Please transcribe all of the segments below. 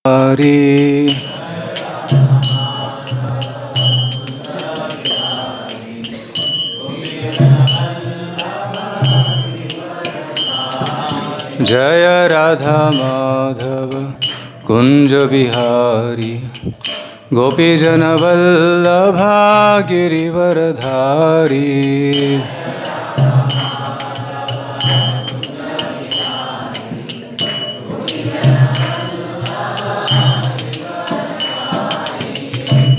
Hari Jaya Radha Madhava Kunja Bihari Gopi Jana Vallabha Girivaradhari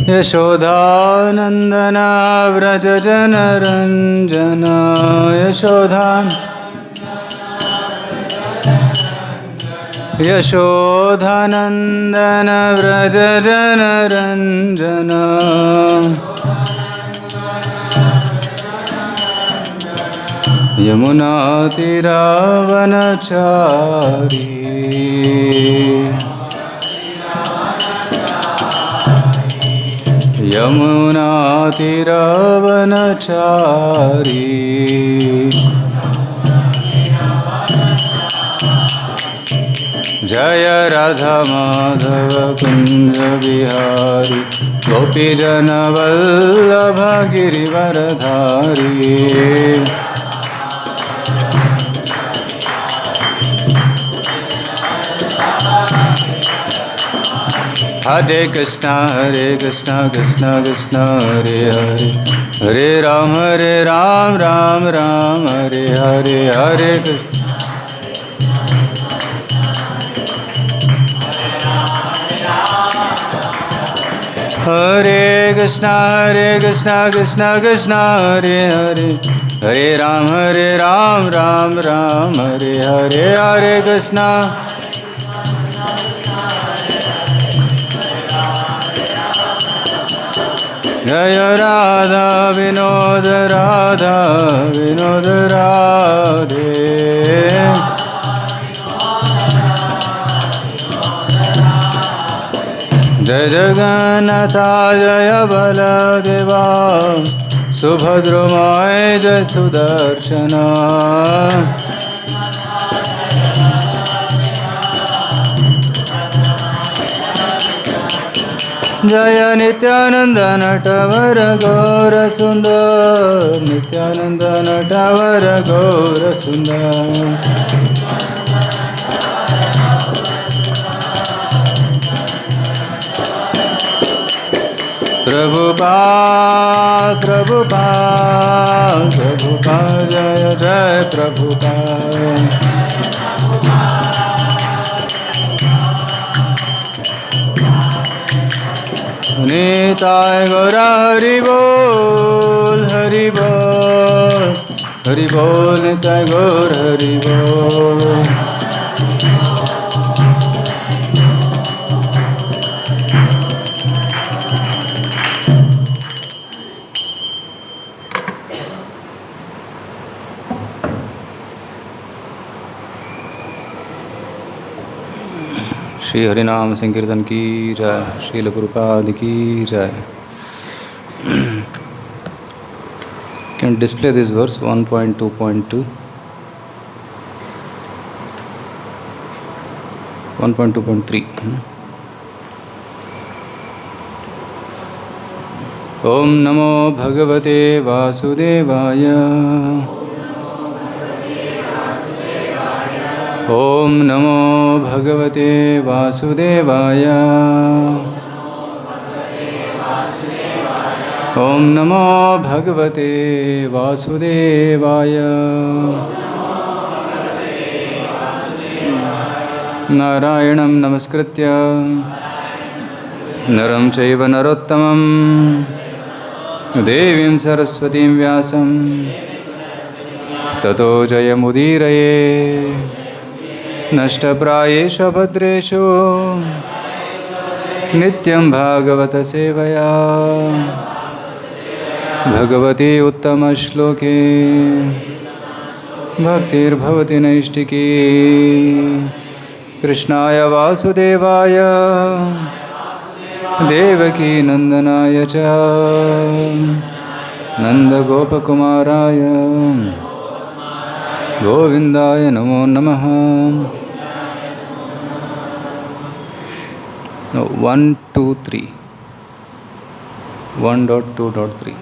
Yashoda Nandana Vraja Jana Ranjana Yashoda Nandana Vraja Jana Ranjana Yamuna Tiravanachari Yamuna Tiravanachari Jaya Radha Madhava Kunja Bihari Gopi Jana Vallabha Girivaradhari Hare Krishna, Krishna Krishna, Hare Hare, Hare Ram, Ram Ram, Hare Hare, Hare Krishna. Hare Krishna, Krishna Krishna, Hare Hare, Hare Ram, Ram Ram, Hare Hare, Hare Krishna. Jaya Radha Vinoda Radha Vinoda Radhe Jaya Jagannatha Jaya Baladeva Subhadra Maya Jaya Sudarshana Jaya Nityananda Natavara Gaura Sundar Nityananda Natavara Gaura Sundar Prabhupada Prabhupada Prabhupada Jaya Jaya Prabhupada Nitai Gaura Hari Bol Hari Bol Hari Bol Nitai Gaura Hari Bol Shri Harinam Sankirtan ki jai, Srila Prabhupada ki jai. Can display this verse 1.2.2 1.2.3 Om Namo Bhagavate Vasudevaya Om Namo Bhagavate Vasudevaya Om Namo Bhagavate Vasudevaya Narayanam Namaskritya Naram Chaiva Narottamam Devim Saraswatim Vyasam Tato Jayamudiraye Nashtaprayesha Bhadreshu Nityam Bhagavata Sevaya Bhagavati Uttama Shloke Bhaktir Bhavati Naishtiki Krishnaya Vasudevaya Devaki Nandanaya Cha Nanda Gopakumaraya Govindaya Namo Namaha No, 1, 2, 3. 1.2.3.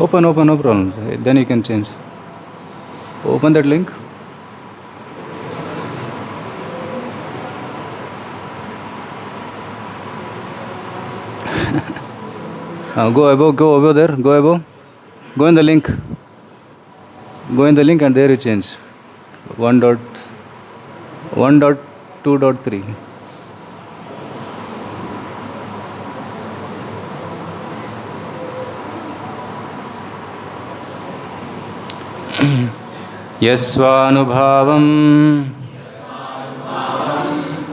Open, no problem. Then you can change. Open that link. Go above there. Go above. Go in the link. Go in the link and there you change. 1.2.3. Yasvanubhavam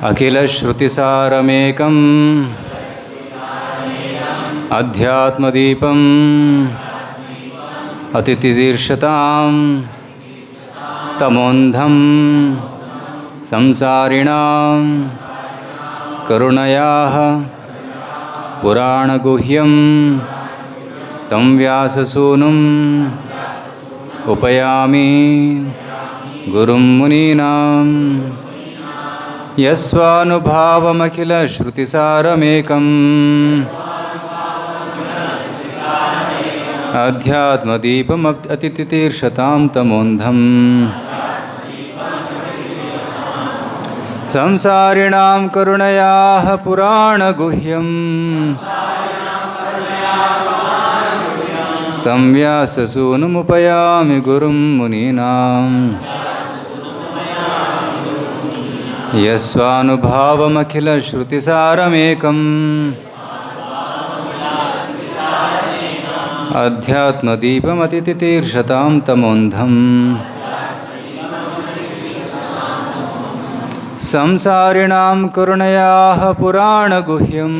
Akhila Shrutisarameekam Adhyatmadipam Atitidirshatam Tamondham Samsarinam Karunayaha Puranaguhyam Tam Vyasasunam Upayami Gurum Muninam Yasvanubhavamakila Shrutisaramekam Adhyatmadipam Atitidirshatam Tamondham Samsarinam Karunayaha Puranaguhyam Tam Vyasasunamupayami Gurum Muninam Yasvanubhavamakila Shrutisaramekam Adhyatmadipam Atitidirshatam Tamondham Samsarinam Karunayaha Puranaguhyam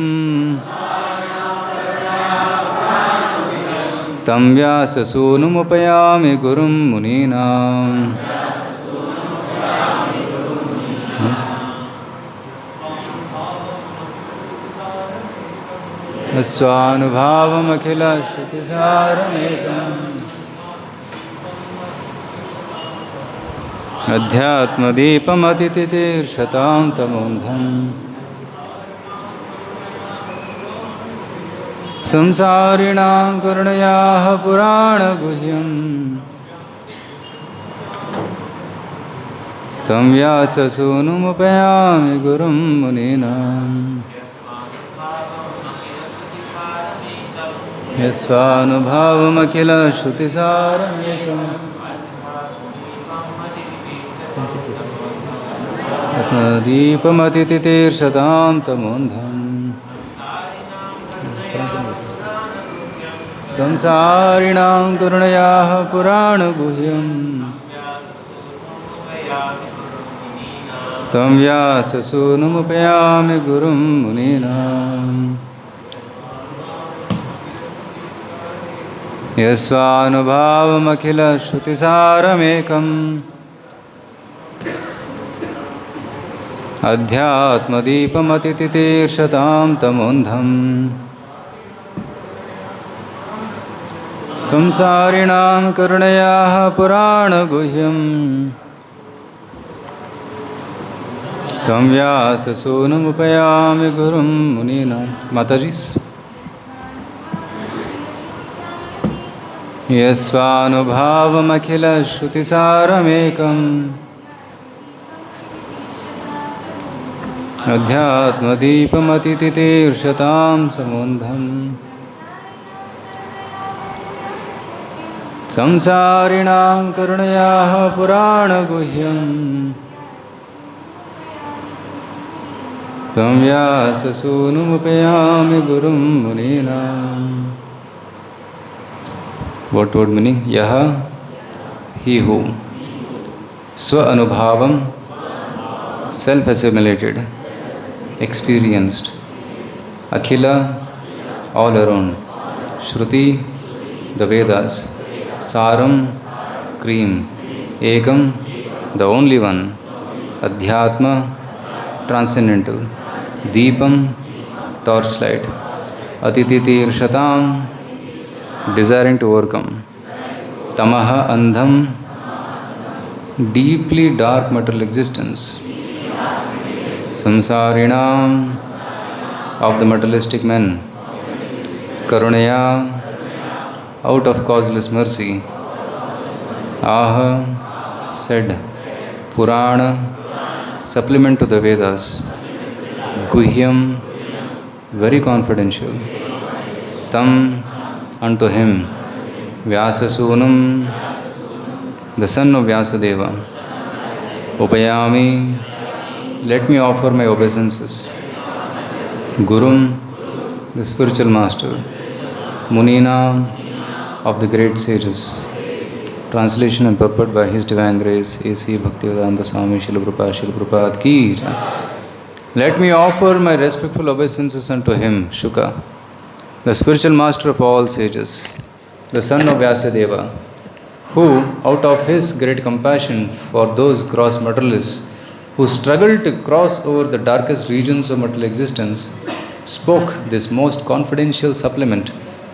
Tam Vyasasunamupayami Gurum Muninam. Yasvanubhavamakila Shrutisarameekam Adhyatmadipam Atitidirshatam Tamondham Samsarinam Karunayaha Puranaguhyam Tam Vyasasunamupayami Gurum Muninam Yasvanubhavamakila Shrutisarameekam Atmadipam Atitidirshatam Tamondham Samsarinam Karunayaha Puranaguhyam Tam Vyasasunamupayami Gurum Muninam Yasvanubhavamakila Shrutisarameekam Adhyatmadipam Atitidirshatam Tamondham Samsarinam Karunayaha Puranaguhyam Tam Vyasasunamupayami Gurum Muninam. Matajis. Yasvanubhavamakila Shrutisarameekam Adhyatmadipam Atitidirshatam Tamondham Samsarinam Karunayaha Puranaguhyam Tam Vyasasunamupayami Gurum Muninam. What word meaning? Yaha, he who. Swa Anubhavam, self-assimilated, experienced. Akhila, all around. Shruti, the Vedas. Saram, cream. Ekam, the only one. Adhyatma, transcendental. Deepam, torchlight. Atititi irshatam, desiring to overcome. Tamaha andham, deeply dark material existence. Samsarinam, of the materialistic men. Karunaya, out of causeless mercy. Aha, said. Purana, supplement to the Vedas. Guhyam, very confidential. Tam, unto him. Vyasasunam, the son of Vyasadeva. Upayami, let me offer my obeisances. Gurum, the spiritual master. Munina, of the great sages. Translation and purport by His Divine Grace, A.C. Bhaktivedanta Swami Srila Prabhupada ki jai. Let me offer my respectful obeisances unto him, Shuka, the spiritual master of all sages, the son of Vyasadeva, who, out of his great compassion for those gross materialists who struggle to cross over the darkest regions of material existence, spoke this most confidential supplement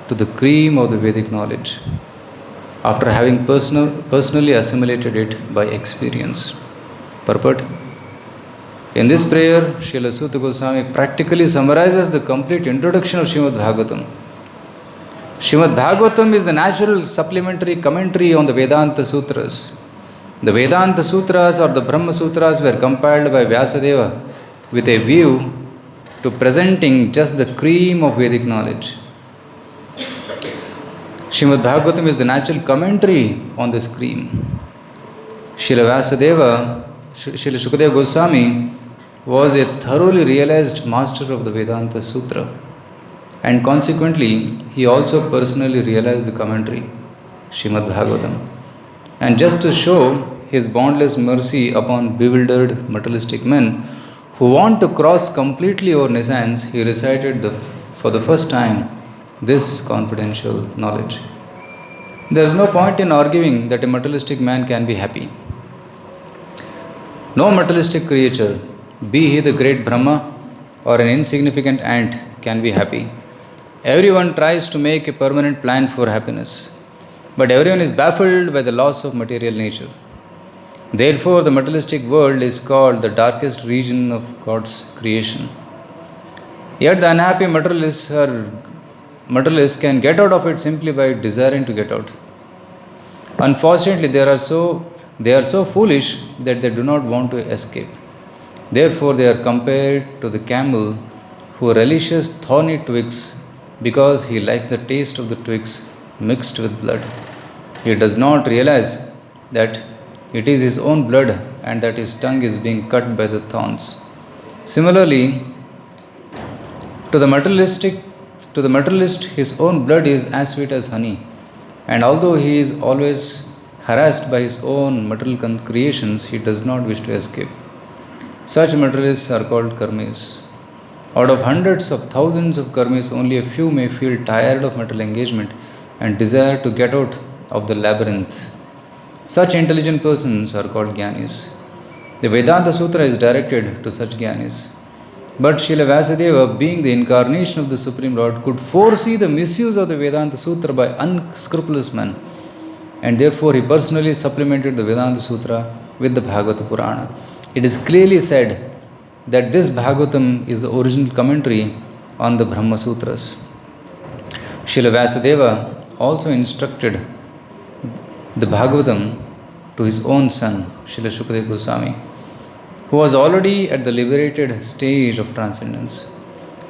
to the cream of the Vedic knowledge, after having personally assimilated it by experience. Purport. In this prayer, Srila Suta Goswami practically summarizes the complete introduction of Srimad Bhagavatam. Srimad Bhagavatam is the natural supplementary commentary on the Vedanta Sutras. The Vedanta Sutras or the Brahma Sutras were compiled by Vyasadeva with a view to presenting just the cream of Vedic knowledge. Srimad Bhagavatam is the natural commentary on this cream. Srila Shukadeva Goswami was a thoroughly realized master of the Vedanta Sutra, and consequently he also personally realized the commentary, Srimad Bhagavatam. And just to show his boundless mercy upon bewildered materialistic men who want to cross completely over nescience, he recited for the first time this confidential knowledge. There is no point in arguing that a materialistic man can be happy. No materialistic creature, be he the great Brahma or an insignificant ant, can be happy. Everyone tries to make a permanent plan for happiness, but everyone is baffled by the loss of material nature. Therefore, the materialistic world is called the darkest region of God's creation. Yet the unhappy materialists can get out of it simply by desiring to get out. Unfortunately, they are so foolish that they do not want to escape. Therefore, they are compared to the camel who relishes thorny twigs because he likes the taste of the twigs mixed with blood. He does not realize that it is his own blood and that his tongue is being cut by the thorns. Similarly, to the materialist, his own blood is as sweet as honey, and although he is always harassed by his own material creations, he does not wish to escape. Such materialists are called karmis. Out of hundreds of thousands of karmis, only a few may feel tired of material engagement and desire to get out of the labyrinth. Such intelligent persons are called jnanis. The Vedanta Sutra is directed to such jnanis. But Srila Vyasadeva, being the incarnation of the Supreme Lord, could foresee the misuse of the Vedanta Sutra by unscrupulous men, and therefore he personally supplemented the Vedanta Sutra with the Bhagavata Purana. It is clearly said that this Bhagavatam is the original commentary on the Brahma Sutras. Srila Vyasadeva also instructed the Bhagavatam to his own son, Srila Shukadeva Goswami, who was already at the liberated stage of transcendence.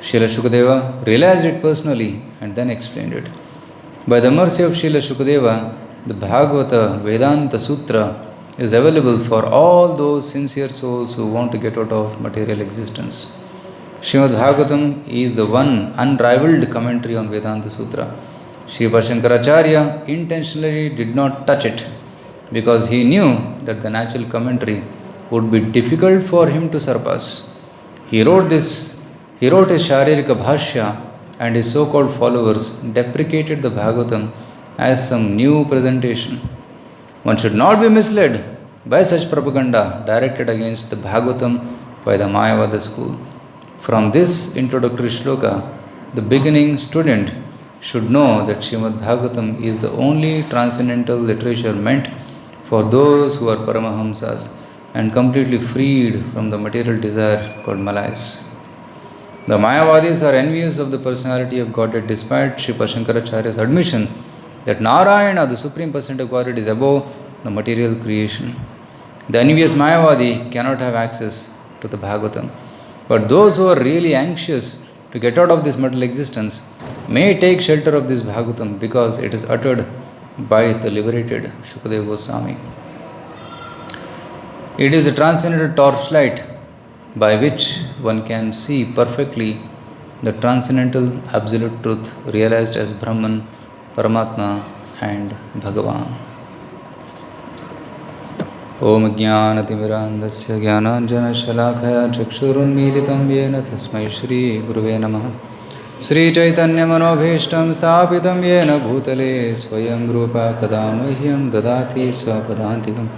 Srila Shukadeva realized it personally and then explained it. By the mercy of Srila Shukadeva, the Bhagavata Vedanta Sutra is available for all those sincere souls who want to get out of material existence. Srimad Bhagavatam is the one unrivaled commentary on Vedanta Sutra. Sri Shankaracharya intentionally did not touch it because he knew that the natural commentary would be difficult for him to surpass. He wrote his Sharirika Bhashya, and his so-called followers deprecated the Bhagavatam as some new presentation. One should not be misled by such propaganda directed against the Bhagavatam by the Mayavada school. From this introductory shloka, the beginning student should know that Srimad Bhagavatam is the only transcendental literature meant for those who are Paramahamsas and completely freed from the material desire called Malayas. The Mayavadis are envious of the personality of Godhead despite Sri Pashankaracharya's admission that Narayana, the Supreme Personality of Godhead, is above the material creation. The envious Mayavadi cannot have access to the Bhagavatam. But those who are really anxious to get out of this material existence may take shelter of this Bhagavatam because it is uttered by the liberated Shukadeva Goswami. It is a transcendental torchlight by which one can see perfectly the transcendental absolute truth realized as Brahman, Paramatma and Bhagavan. Om Jnanatimirandasya Jnananjana Shalakaya Chakshurunmilitam Yena Tasmai Shri Guruve Namaha. Sri Chaitanya Manobhishtam Sthapitam Yena Bhutale Swayam Rupa Kadamahyam Dadati Swapadantikam.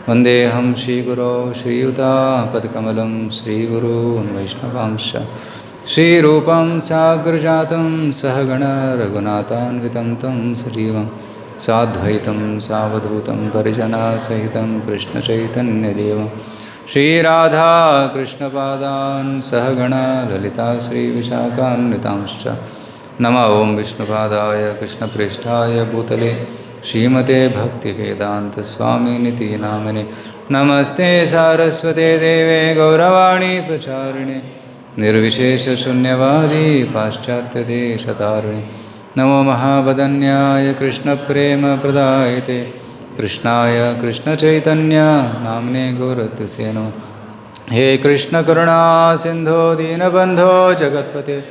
Vandeham Shri Guru Shri Yuta Padkamalam Shri Guru Vaishnavamsha Shri Rupam Sagrajatam Sahagana Raghunathanvitam Tam Sajivam Sadhvaitam Savadhutam Parijana Sahitam Krishna Chaitanya Devam Shri Radha Krishna Padan Sahagana Lalita Shri Vishakam Nitamscha Nama Om Vishnupadaya Krishna Prishtaya Bhutale Srimate Bhakti Vedanta Swami Niti Namane Namaste Saraswate Deve Gauravani Pacharine Nirvishesha Shunyavadi Paschatya Deshatarine Namo Mahabhadanyaya Krishna Prema Pradayate Krishnaya Krishna Chaitanya Namne Gauratyase Namo. He Krishna Karuna Sindho Dinabandho Jagatpate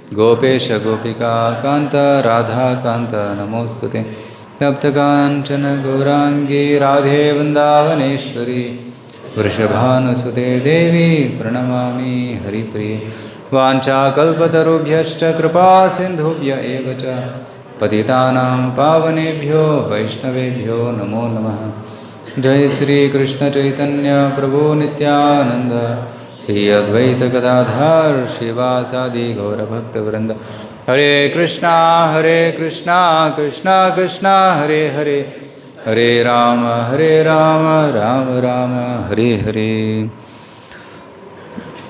Gopesha Gopika Kanta Radha Kanta Namostute Tapta Kanchana Gaurangi Radhe Vrindavaneshwari Vrishabhanusute Devi Pranamami Haripriye Vancha kalpatarubhyascha kripa sindhubhya evacha patitanam pavanebhyo vaishnavebhyo namo namaha. Jai Sri Krishna Chaitanya Prabhu Nityananda Shri Advaita Gadadhar Shivasadi Gaura Bhakta Vrinda. Hare Krishna Krishna Krishna Hare Hare Hare Rama Rama Rama Hare Hare.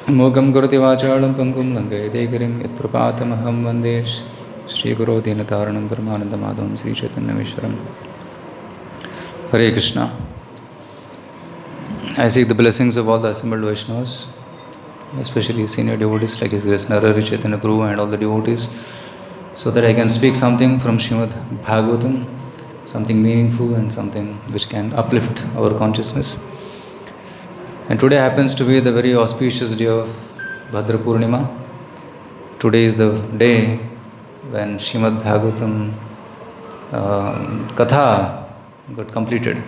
Mugam Gurti Vachalam Pangum Langayate Girim Yatrupatamaham Vandesh Shri Guru Dinataranam Paramananda Madhavam Sri Chaitanya Vishwaram. Hare Krishna. I seek the blessings of all the assembled Vaishnavas, especially senior devotees like His Grace Narari Chaitanya Prabhu and all the devotees, so that I can speak something from Srimad Bhagavatam, something meaningful and something which can uplift our consciousness. And today happens to be the very auspicious day of Bhadra purnima. Today is the day when Srimad Bhagavatam Katha got completed.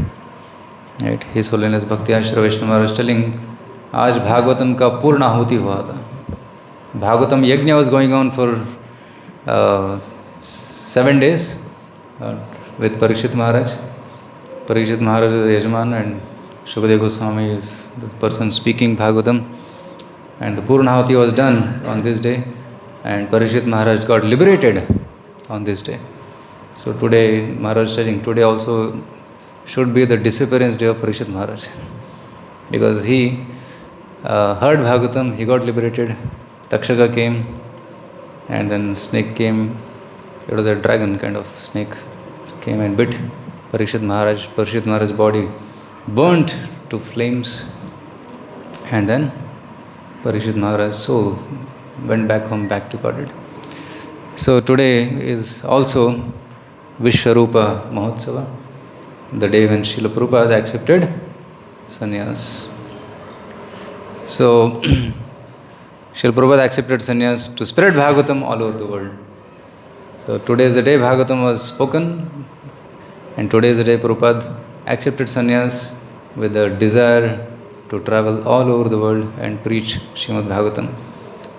Right? His Holiness Bhakti Ashra Vaishnava was telling, आज भागवतम का पूर्ण आहुति हुआ था. Bhagavatam Yajna was going on for 7 days with Parikshit Maharaj. Parikshit Maharaj is the Yajman and Shukadeva Goswami is the person speaking Bhagavatam, and the Purnahuti was done on this day, and Parikshit Maharaj got liberated on this day. So today, Maharaj telling, today also should be the disappearance day of Parikshit Maharaj, because he heard Bhagavatam, he got liberated, Takshaka came, and then snake came, it was a dragon kind of snake, came and bit Parikshit Maharaj. Parikshit Maharaj's body burnt to flames, and then Parikshit Maharaj's soul went back home, back to Godhead. So today is also Vishwarupa Mahotsava, the day when Srila Prabhupada accepted sannyas. So Srila Prabhupada accepted sannyas to spread Bhagavatam all over the world. So today is the day Bhagavatam was spoken, and today is the day Prabhupada accepted sannyas with the desire to travel all over the world and preach Srimad Bhagavatam.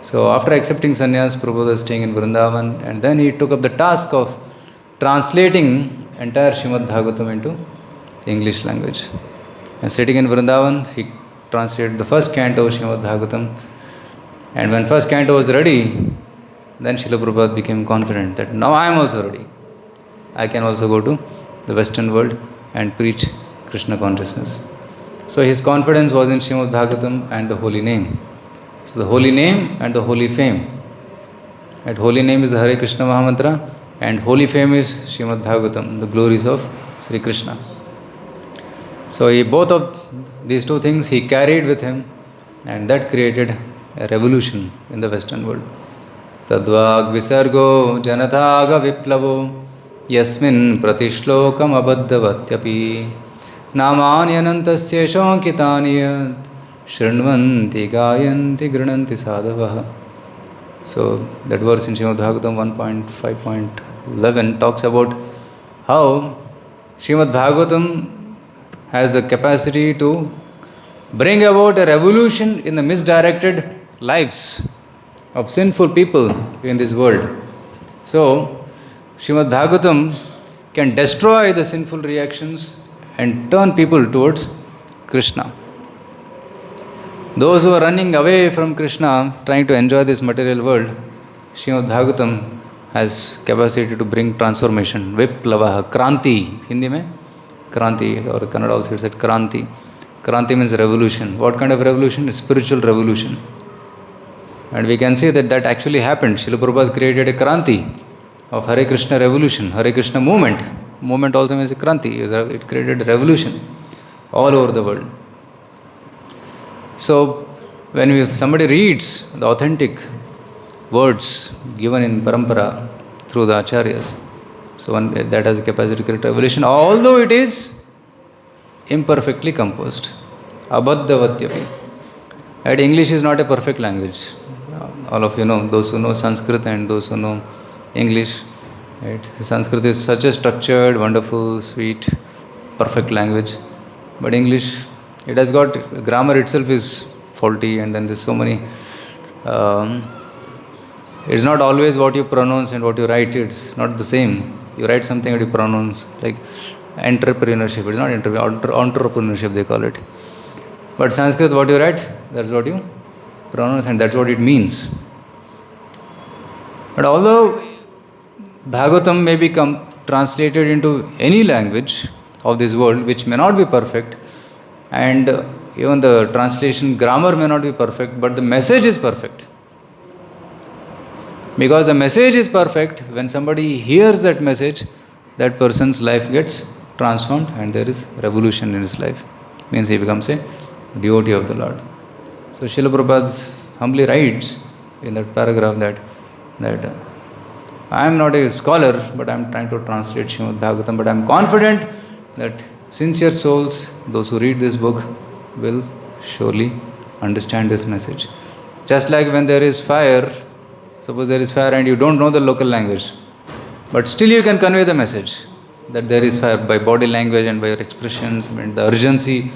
So after accepting sannyas, Prabhupada was staying in Vrindavan, and then he took up the task of translating entire Srimad Bhagavatam into English language. And sitting in Vrindavan, he translated the first canto of Srimad Bhagavatam. And when first canto was ready, then Srila Prabhupada became confident that now I am also ready. I can also go to the Western world and preach Krishna consciousness. So his confidence was in Srimad Bhagavatam and the holy name. So the holy name and the holy fame. And holy name is the Hare Krishna Mahamantra, and holy fame is Srimad Bhagavatam, the glories of Sri Krishna. So both of these two things he carried with him, and that created a revolution in the Western world. Tadvag visargo janataga viplavo yasmin pratishlokam abaddavatyapi namanyanantasya shankitani shrinvanti gayanti grinanti sadhavah. So that verse in Srimad Bhagavatam 1.5.11 talks about how Srimad Bhagavatam has the capacity to bring about a revolution in the misdirected lives of sinful people in this world. So Srimad Bhagavatam can destroy the sinful reactions and turn people towards Krishna. Those who are running away from Krishna, trying to enjoy this material world, Srimad Bhagavatam has capacity to bring transformation. Viplavaha, Kranti. Hindi mein Kranti, or Kannada also said Kranti. Kranti means revolution. What kind of revolution? A spiritual revolution. And we can see that actually happened. Srila Prabhupada created a Kranti of Hare Krishna revolution, Hare Krishna movement. Movement also means a Kranti. It created a revolution all over the world. So, when somebody reads the authentic words given in parampara through the acharyas, so that has the capacity to create revelation, although it is imperfectly composed. Abhaddhavatyapi. And English is not a perfect language. All of you know, those who know Sanskrit and those who know English. Right? Sanskrit is such a structured, wonderful, sweet, perfect language. But English, it has got, grammar itself is faulty, and then there's so many, it's not always what you pronounce and what you write, it's not the same. You write something and you pronounce, like entrepreneurship, it's not entrepreneurship they call it. But Sanskrit, what you write, that's what you pronounce, and that's what it means. But although Bhagavatam may become translated into any language of this world, which may not be perfect, and even the translation grammar may not be perfect, but the message is perfect. Because the message is perfect, when somebody hears that message, that person's life gets transformed and there is revolution in his life. Means he becomes a devotee of the Lord. So Srila Prabhupada humbly writes in that paragraph that I am not a scholar, but I am trying to translate Srimad Bhagavatam, but I am confident that sincere souls, those who read this book, will surely understand this message. Just like when there is fire, suppose there is fire and you don't know the local language, but still you can convey the message that there is fire by body language and by your expressions and the urgency.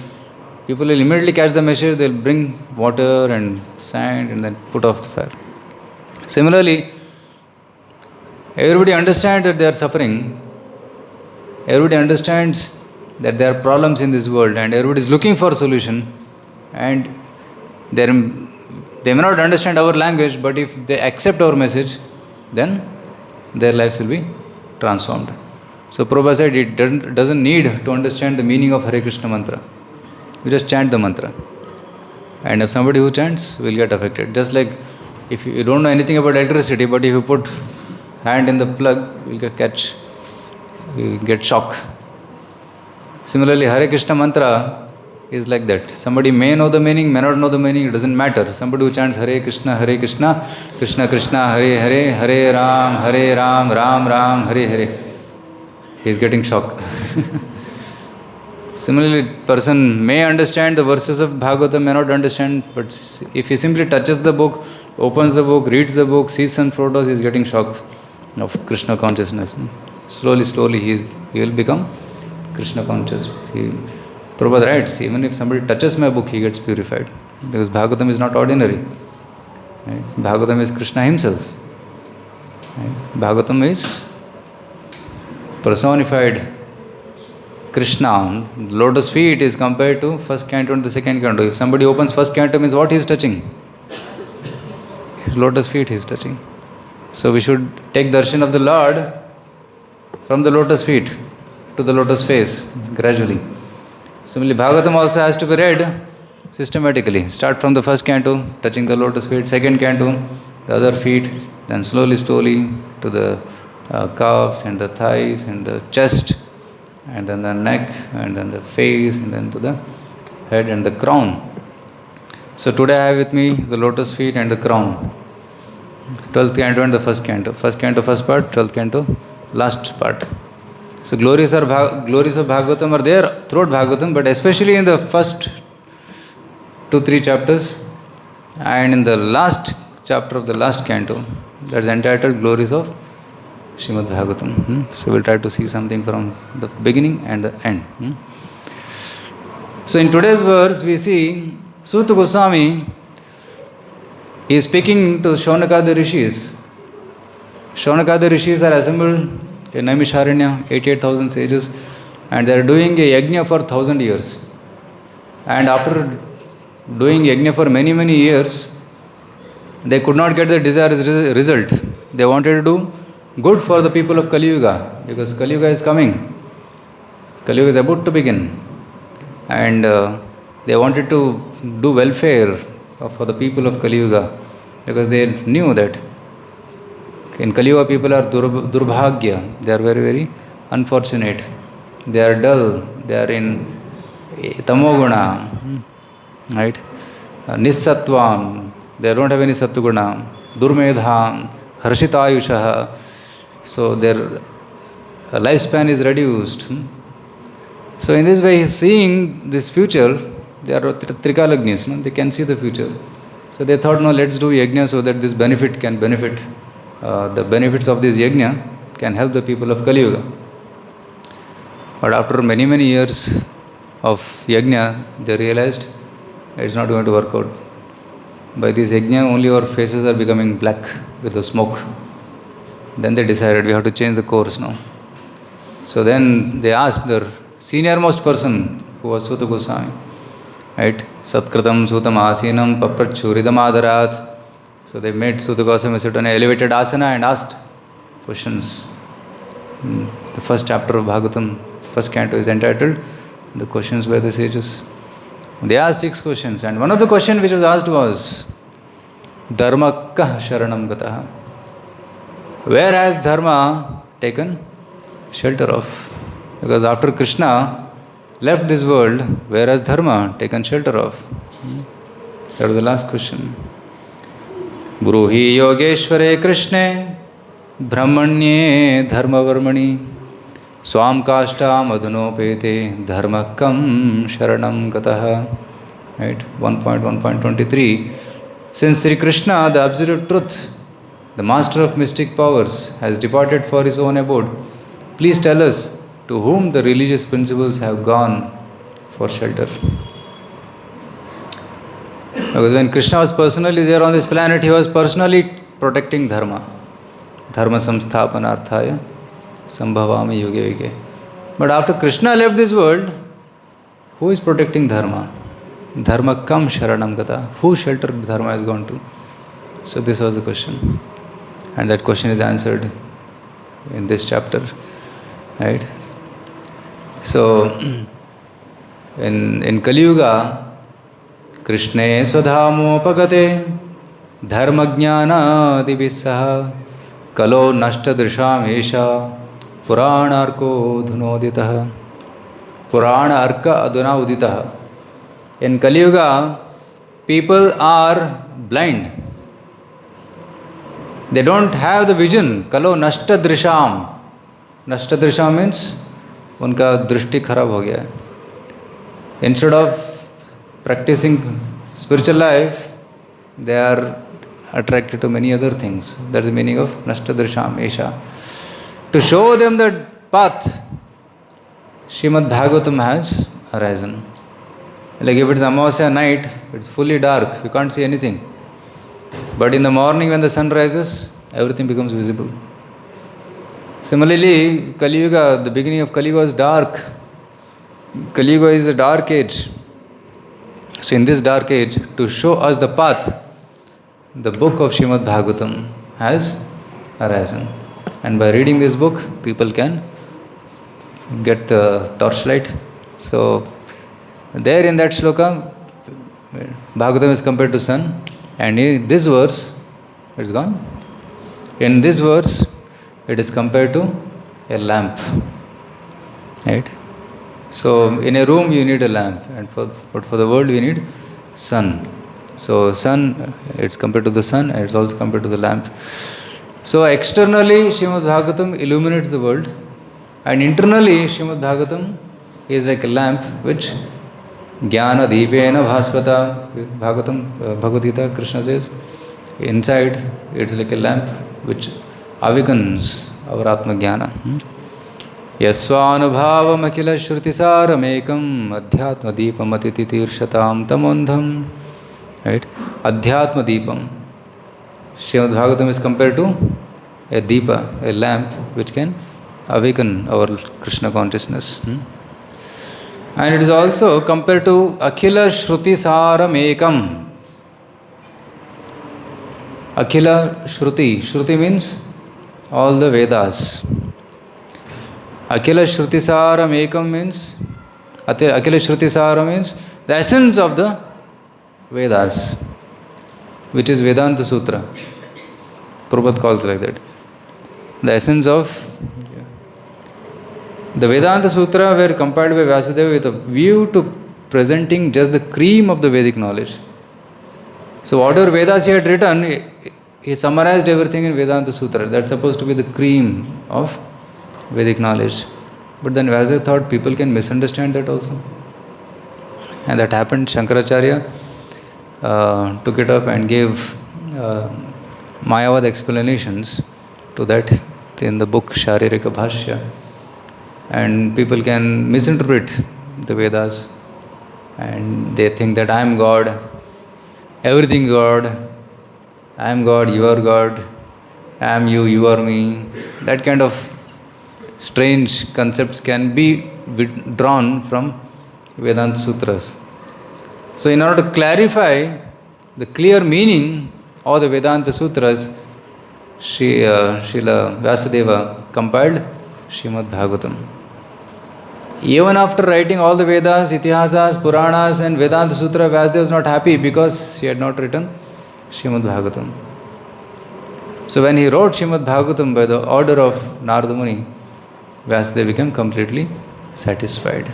People will immediately catch the message, they'll bring water and sand and then put off the fire. Similarly, everybody understands that they are suffering. Everybody understands that there are problems in this world and everybody is looking for a solution, and they may not understand our language, but if they accept our message, then their lives will be transformed. So Prabhupada said it doesn't need to understand the meaning of Hare Krishna mantra. You just chant the mantra. And if somebody who chants will get affected. Just like if you don't know anything about electricity, but if you put hand in the plug, you'll get shock. Similarly, Hare Krishna mantra is like that. Somebody may know the meaning, may not know the meaning, it doesn't matter. Somebody who chants Hare Krishna, Krishna Krishna, Hare Hare, Hare Ram, Ram Ram, Hare Hare, he is getting shock. Similarly, person may understand the verses of Bhagavatam, may not understand, but if he simply touches the book, opens the book, reads the book, sees some photos, he is getting shock of Krishna consciousness. Slowly he will become Krishna conscious. Prabhupada writes, even if somebody touches my book, he gets purified. Because Bhagavatam is not ordinary. Right? Bhagavatam is Krishna himself. Right? Bhagavatam is personified Krishna, lotus feet is compared to first canto and the second canto. If somebody opens first canto, means what he is touching? Lotus feet he is touching. So we should take darshan of the Lord from the lotus feet to the lotus face gradually. Similarly, Bhagavatam also has to be read systematically. Start from the first canto, touching the lotus feet, second canto, the other feet, then slowly to the calves and the thighs and the chest, and then the neck, and then the face, and then to the head and the crown. So today I have with me the lotus feet and the crown. 12th canto and the first canto. First canto, first part, 12th canto, last part. So glories of Bhagavatam are there throughout Bhagavatam, but especially in the first 2-3 chapters, and in the last chapter of the last canto, that is entitled Glories of Srimad Bhagavatam. So we'll try to see something from the beginning and the end. So in today's verse we see Suta Goswami is speaking to Shaunakada Rishis. Shaunakada Rishis are assembled in Naimisharanya, 88,000 sages, and they are doing a yajna for 1,000 years. And after doing yajna for many years, they could not get the desired result. They wanted to do good for the people of Kali Yuga, because Kali Yuga is coming. Kali Yuga is about to begin. And they wanted to do welfare for the people of Kali Yuga, because they knew that in Kali Yuga people are durbhagya, they are very unfortunate, they are dull, they are in tamoguna, right? Nissatvam, they don't have any sattuguna, durmedham, harshitayushaha, so their lifespan is reduced. So in this way he is seeing this future. They are Trikalagnis, they can see the future. So they thought, no, let's do yajna so that this benefit can benefit, the benefits of this yajna can help the people of Kali Yuga. But after many years of yajna, they realized it's not going to work out. By this yajna, only our faces are becoming black with the smoke. Then they decided we have to change the course now. So then they asked their senior most person, who was Suta Goswami, right? Satkritam Sutam Asinam Paprachuridam Adarat. So they made Suta Goswami sit on an elevated asana and asked questions. The first chapter of Bhagavatam, first canto, is entitled The Questions by the Sages. They asked 6 questions, and one of the questions which was asked was Dharma kah sharanam gataha? Where has Dharma taken shelter of? Because after Krishna left this world, where has Dharma taken shelter of? That was the last question. Bruhi Yogeshware Krishne Brahmanye Dharma Varmani Swam Kashta Madhunopete Dharma Kam Sharanam Gataha. Right? 1.1.23. Since Sri Krishna, the absolute truth, the master of mystic powers, has departed for his own abode, please tell us to whom the religious principles have gone for shelter. Because when Krishna was personally there on this planet, he was personally protecting Dharma. Dharma samsthapanarthaya sambhavami yuge yuge. But after Krishna left this world, who is protecting Dharma? Dharma kam sharanam gata. Who shelter Dharma has gone to? So this was the question. And that question is answered in this chapter. Right? So, in Kali Yuga, Krishne Swadhamo Pagate Dharmajnana Divisaha Kalo Nashta Drisham Esha Purana Arko Dhunoditaha Purana Arka Aduna Uditaha. In Kali Yuga, people are blind. They don't have the vision. Kalo Nashta Drisham. Nashta Drisham means उनका दृष्टि खराब हो गया है. Instead of practicing spiritual life, they are attracted to many other things. That's the meaning of Nashtadrisham Esha. To show them the path, Srimad Bhagavatam has arisen. Like if it's Amavasya night, it's fully dark, you can't see anything. But in the morning when the sun rises, everything becomes visible. Similarly, Kali Yuga, the beginning of Kali Yuga was dark. Kali Yuga is a dark age. So in this dark age, to show us the path, the book of Srimad Bhagavatam has arisen. And by reading this book, people can get the torchlight. So there in that shloka, Bhagavatam is compared to sun. And in this verse, it's gone. In this verse, it is compared to a lamp. Right? So in a room you need a lamp, but for the world we need sun. So sun, it's compared to the sun, and it's also compared to the lamp. So externally Srimad Bhagavatam illuminates the world, and internally Srimad Bhagavatam is like a lamp which Jnana Deepena Bhasvata, Bhagavad Gita, Krishna says, inside it's like a lamp which awakens our Atma Jnana. Yasvanubhavam akila shrutisaramekam adhyatma deepam atititirshatam tamondham. Right? Adhyatma deepam. Srimad Bhagavatam is compared to a deepa, a lamp which can awaken our Krishna consciousness. And it is also compared to Akhila Shrutisaramekam. Akhila Shruti. Shruti means all the Vedas. Akhila Shrutisaramekam means Akhila Shrutisara means the essence of the Vedas, which is Vedanta Sutra. Prabhupada calls like that. The essence of the Vedanta Sutra were compiled by Vyasadeva with a view to presenting just the cream of the Vedic knowledge. So whatever Vedas he had written, he summarized everything in Vedanta Sutra. That's supposed to be the cream of Vedic knowledge. But then Vyasadeva thought people can misunderstand that also. And that happened. Shankaracharya took it up and gave Mayavad explanations to that in the book Sharirika Bhashya. And people can misinterpret the Vedas and they think that I am God, everything God, I am God, you are God, I am you, you are me. That kind of strange concepts can be withdrawn from Vedanta Sutras. So in order to clarify the clear meaning of the Vedanta Sutras, Srila Vyasadeva compiled Srimad Bhagavatam. Even after writing all the Vedas, Itihasas, Puranas and Vedanta Sutra, Vyasadeva was not happy because he had not written Srimad Bhagavatam. So when he wrote Srimad Bhagavatam by the order of Narada Muni, Vyasadeva became completely satisfied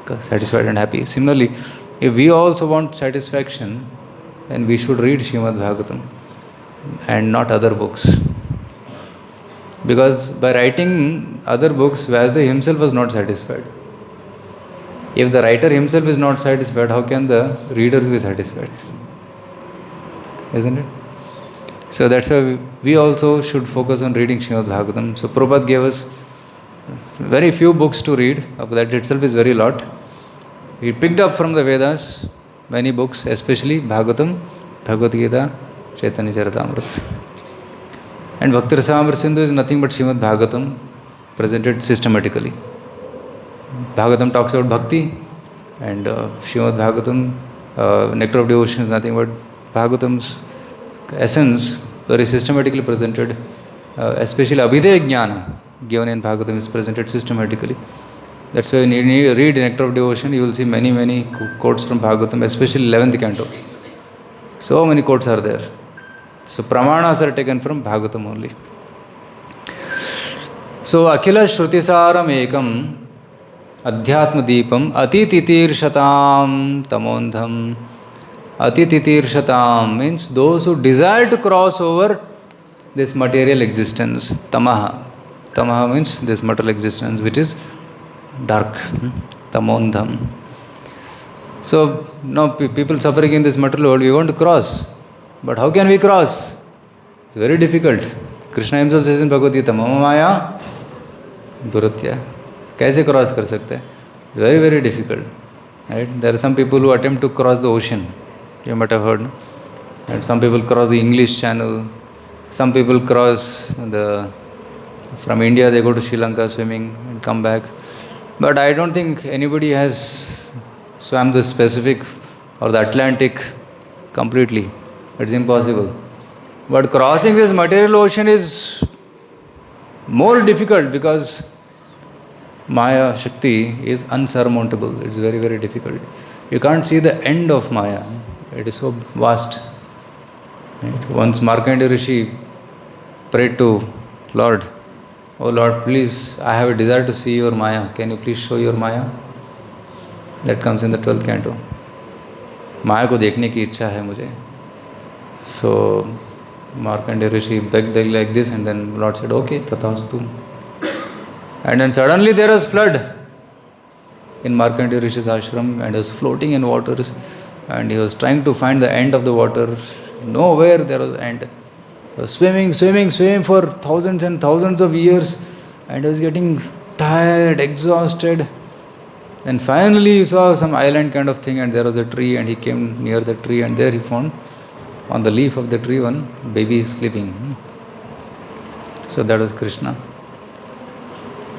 and happy. Similarly, if we also want satisfaction, then we should read Srimad Bhagavatam and not other books. Because by writing other books, Vyasadeva himself was not satisfied. If the writer himself is not satisfied, how can the readers be satisfied? Isn't it? So that's why we also should focus on reading Srimad Bhagavatam. So Prabhupada gave us very few books to read. That itself is very lot. We picked up from the Vedas many books, especially Bhagavatam, Bhagavad Gita, Chaitanya Charitamrita. And Bhakti Rasamrita Sindhu is nothing but Srimad Bhagavatam presented systematically. Bhagavatam talks about bhakti, and Srimad Bhagavatam, Nectar of Devotion, is nothing but Bhagavatam's essence, very systematically presented. Especially Abhidheya Jnana given in Bhagavatam is presented systematically. That's why when you read Nectar of Devotion, you will see many quotes from Bhagavatam, especially 11th canto. So many quotes are there. So pramanas are taken from Bhagavatam only. So Akhila Shrutisaram Ekam Adhyatma Deepam Atititir Tamondham. Atititir means those who desire to cross over this material existence. Tamaha. Tamaha means this material existence which is dark. Tamondham. So now people suffering in this material world, we want to cross. But how can we cross? It's very difficult. Krishna himself says in Bhagavad Gita, Mama Maya Duratya. Kaise cross kar sakte hai? Very difficult. Right? There are some people who attempt to cross the ocean. You might have heard. No? And some people cross the English Channel. Some people cross the From India, they go to Sri Lanka swimming and come back. But I don't think anybody has swam the Pacific or the Atlantic completely. It's impossible. But crossing this material ocean is more difficult because Maya Shakti is unsurmountable. It's very, very difficult. You can't see the end of Maya. It is so vast. Right? Once Markandeya Rishi prayed to Lord, "Oh Lord, please, I have a desire to see your Maya. Can you please show your Maya?" That comes in the 12th canto. Maya को देखने की इच्छा है मुझे. So Markandeya Rishi begged like this, and then Lord said, "Okay, tathastu." And then suddenly there was flood in Markandeya Rishi's ashram, and he was floating in waters, and he was trying to find the end of the water. Nowhere there was end. He was swimming for thousands and thousands of years, and he was getting tired, exhausted. And finally he saw some island kind of thing, and there was a tree, and he came near the tree, and there he found on the leaf of the tree one baby sleeping. So that was Krishna.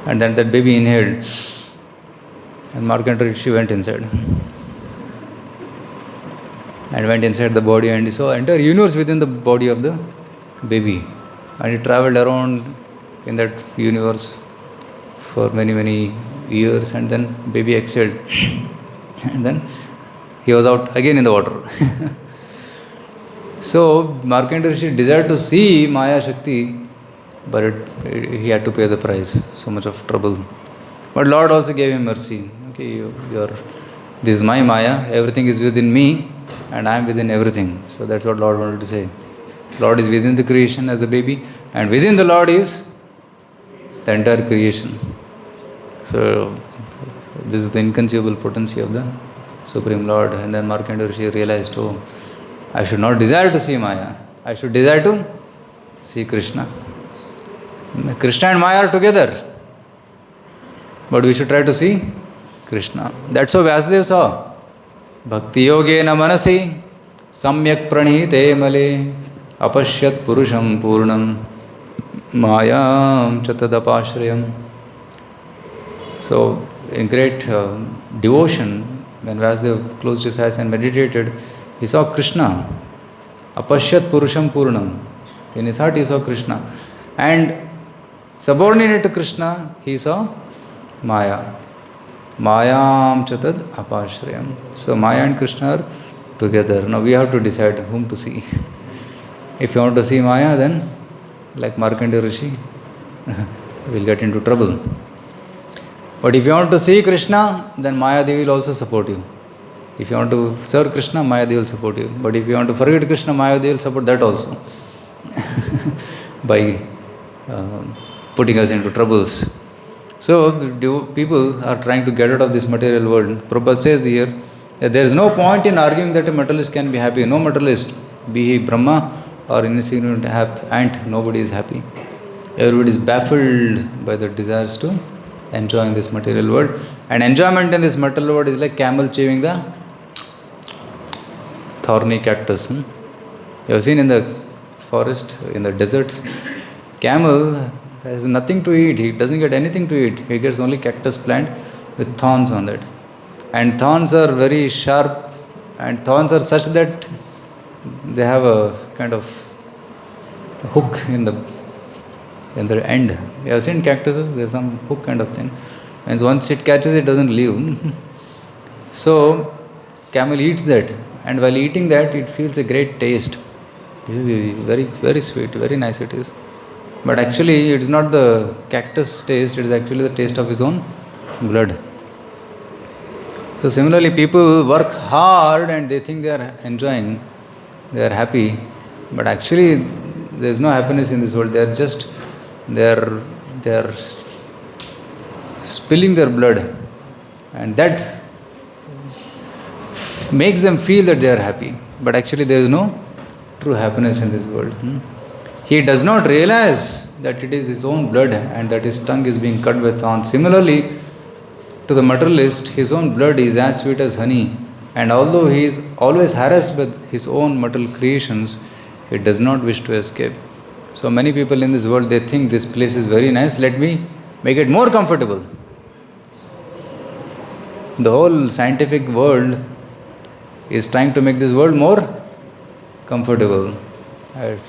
And then that baby inhaled, and Markandeya Rishi went inside. And went inside the body, and he saw entire universe within the body of the baby. And he traveled around in that universe for many, many years, and then baby exhaled. And then he was out again in the water. So Markandeya Rishi desired to see Maya Shakti, but he had to pay the price, so much of trouble. But Lord also gave him mercy. Okay, this is my Maya, everything is within me, and I am within everything. So that's what Lord wanted to say. Lord is within the creation as a baby, and within the Lord is the entire creation. So this is the inconceivable potency of the Supreme Lord. And then Markandeya Rishi realized, oh, I should not desire to see Maya. I should desire to see Krishna. Krishna and Maya are together, but we should try to see Krishna. That's how Vyasadeva saw. Bhakti yogena manasi samyak pranihite male apashyat purusham purnam mayam chatadapashrayam. So in great devotion, when Vyasadeva closed his eyes and meditated, he saw Krishna. Apashyat purusham purnam. In his heart he saw Krishna. And subordinate to Krishna, he saw Maya. Mayam chatad apashrayam. So Maya and Krishna are together. Now we have to decide whom to see. If you want to see Maya, then like Markandeya Rishi, we'll get into trouble. But if you want to see Krishna, then Maya Devi will also support you. If you want to serve Krishna, Maya Devi will support you. But if you want to forget Krishna, Maya Devi will support that also. By putting us into troubles. So people are trying to get out of this material world. Prabhupada says here that there is no point in arguing that a materialist can be happy. No materialist, be he Brahma or insignificant ant, nobody is happy. Everybody is baffled by the desires to enjoy in this material world. And enjoyment in this material world is like camel chewing the thorny cactus. You have seen in the forest, in the deserts, camel has nothing to eat. He doesn't get anything to eat. He gets only cactus plant with thorns on that. And thorns are very sharp, and thorns are such that they have a kind of hook in the end. You have seen cactuses, there's some hook kind of thing. And once it catches, it doesn't leave. So camel eats that, and while eating that, it feels a great taste. It is very, very sweet, very nice it is. But actually, it is not the cactus taste, it is actually the taste of his own blood. So similarly, people work hard and they think they are enjoying, they are happy, but actually there is no happiness in this world. They are spilling their blood, and that makes them feel that they are happy. But actually there is no true happiness in this world. He does not realize that it is his own blood and that his tongue is being cut with thorns. Similarly, to the materialist, his own blood is as sweet as honey, and although he is always harassed with his own material creations, he does not wish to escape. So many people in this world, they think this place is very nice, let me make it more comfortable. The whole scientific world is trying to make this world more comfortable.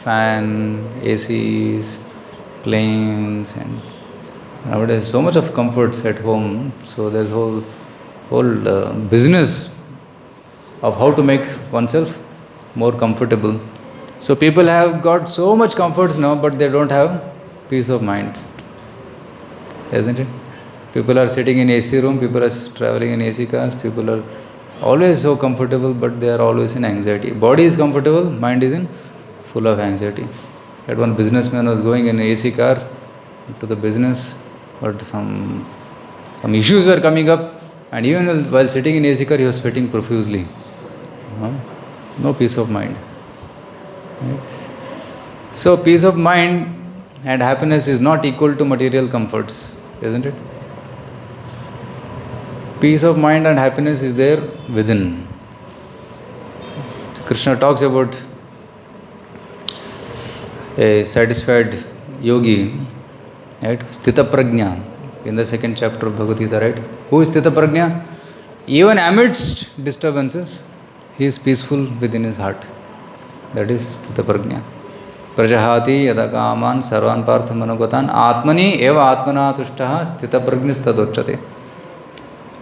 Fan, ACs, planes, and nowadays so much of comforts at home. So there's whole business of how to make oneself more comfortable. So people have got so much comforts now, but they don't have peace of mind, isn't it? People are sitting in AC room, people are traveling in AC cars, people are always so comfortable, but they are always in anxiety. Body is comfortable, mind is in full of anxiety. That one businessman was going in an AC car to the business, but some issues were coming up, and even while sitting in AC car, he was sweating profusely. No peace of mind. So peace of mind and happiness is not equal to material comforts, isn't it? Peace of mind and happiness is there within. Krishna talks about a satisfied yogi, right? Sthita prajna, in the second chapter of Bhagavad Gita, right? Who is Sthita prajna? Even amidst disturbances, he is peaceful within his heart. That is Sthita prajna. Prajahati yada kaman sarvan partha manogatan atmani eva atmana tushtaha sthita prajnis tadochate.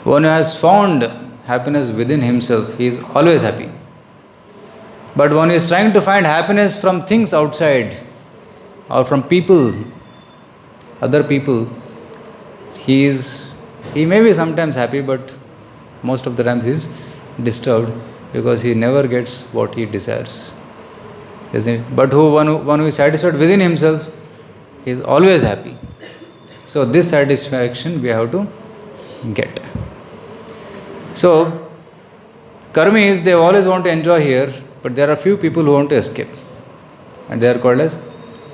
One who has found happiness within himself, he is always happy. But one who is trying to find happiness from things outside or from people, other people, he may be sometimes happy, but most of the times he is disturbed because he never gets what he desires. Isn't it? But one who is satisfied within himself, he is always happy. So this satisfaction we have to get. So karmis, they always want to enjoy here, but there are few people who want to escape, and they are called as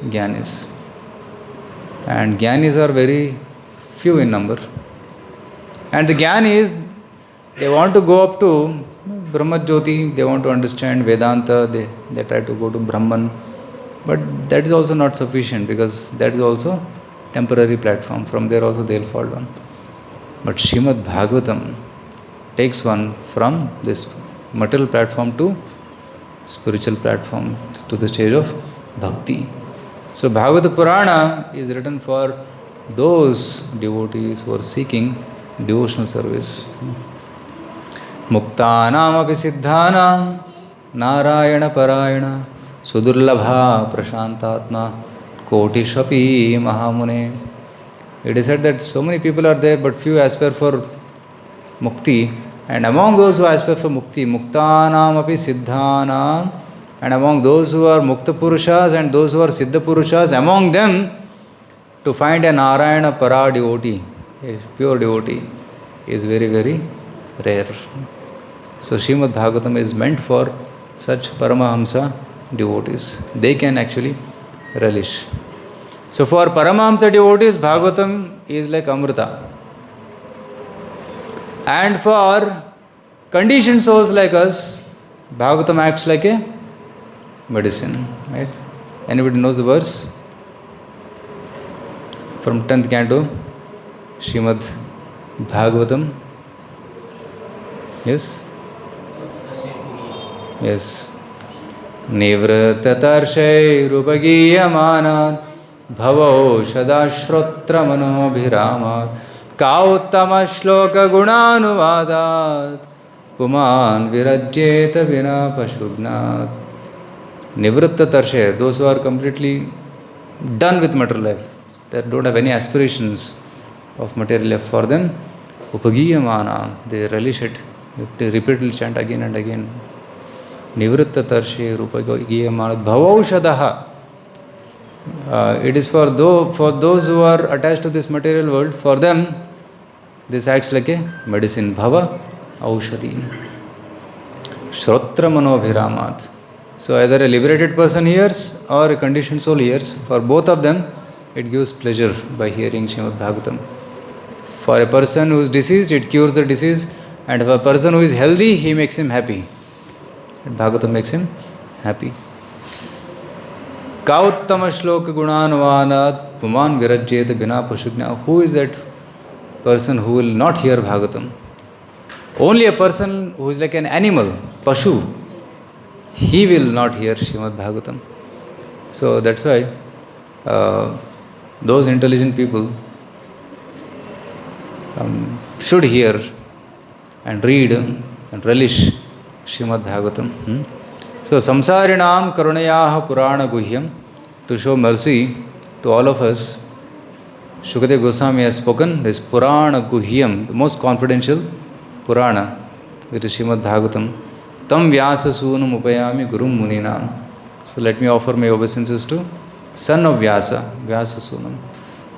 jnanis. And jnanis are very few in number. And the jnanis, they want to go up to Brahma Jyoti, they want to understand Vedanta, they try to go to Brahman. But that is also not sufficient, because that is also temporary platform. From there also they will fall down. But Srimad Bhagavatam takes one from this material platform to spiritual platform, to the stage of bhakti. So Bhagavata Purana is written for those devotees who are seeking devotional service. Muktanam api siddhanam narayana parayana sudurlabha prashantatma kotishapi mahamune. It is said that so many people are there, but few aspire for mukti. And among those who aspire for mukti, muktanam api siddhanam, and among those who are mukta purushas and those who are siddha purushas, among them, to find a Narayana para devotee, a pure devotee, is very, very rare. So Srimad Bhagavatam is meant for such Paramahamsa devotees. They can actually relish. So for Paramahamsa devotees, Bhagavatam is like Amrita. And for conditioned souls like us, Bhagavatam acts like a medicine. Right? Anybody knows the verse? From 10th canto, Srimad Bhagavatam. Yes? Yes. Nivrattatarshai rupagiyamanat bhavo shadashrotra manobhiramat kauttama shloka gunanuvadat puman virajyeta vina pashugnat. Nivrattatarshai, those who are completely done with material life, that don't have any aspirations of material life, for them upagiyamana, they relish it. They repeatedly chant again and again. Nivrattatarshai rupagiyamanat bhavaushadaha. It is for those who are attached to this material world, for them this acts like a medicine. Bhava aushadi. Shrotra manobhiramat. So either a liberated person hears or a conditioned soul hears. For both of them, it gives pleasure by hearing Srimad Bhagavatam. For a person who is diseased, it cures the disease. And for a person who is healthy, he makes him happy. Bhagavatam makes him happy. Kauttama shloka gunanvanat puman virajyeta bina pashugna. Who is that person who will not hear Bhagavatam? Only a person who is like an animal, Pashu, he will not hear Srimad Bhagavatam. So that's why those intelligent people should hear and read and relish Srimad Bhagavatam. So samsarinam karunayaha purana guhyam, to show mercy to all of us, Shukadeva Goswami has spoken this Purana Guhyam, the most confidential Purana, which is Srimad Bhagavatam. Tam Vyasa Sunam Upayami Gurum Muninam. So let me offer my obeisances to son of Vyasa, Vyasa Sunam,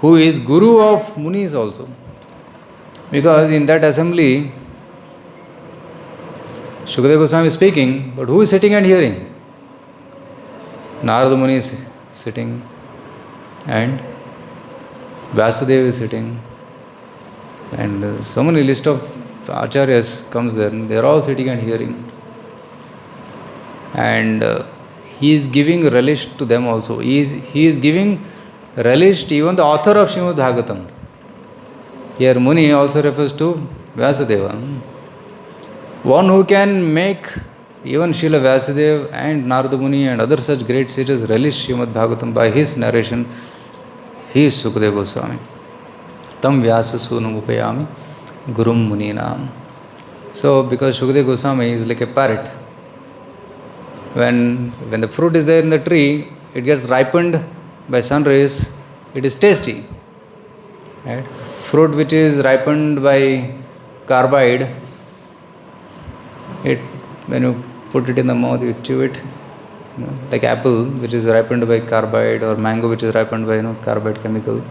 who is Guru of Munis also. Because in that assembly, Shukadeva Goswami is speaking, but who is sitting and hearing? Narada Muni is sitting and Vyasadeva is sitting, and so many list of acharyas comes there, and they are all sitting and hearing. And he is giving relish to them also. He is giving relish to even the author of Srimad Bhagavatam. Here Muni also refers to Vyasadeva. One who can make even Srila Vyasadeva and Narada Muni and other such great sages relish Srimad Bhagavatam by his narration, he is Sukadeva Goswami. Tam Vyasa Sunam Upayami Gurum Muninam. So, because Sukadeva Goswami is like a parrot, when the fruit is there in the tree, it gets ripened by sun rays, it is tasty. Right? Fruit which is ripened by carbide, when you put it in the mouth, you chew it, like apple which is ripened by carbide, or mango which is ripened by carbide chemical.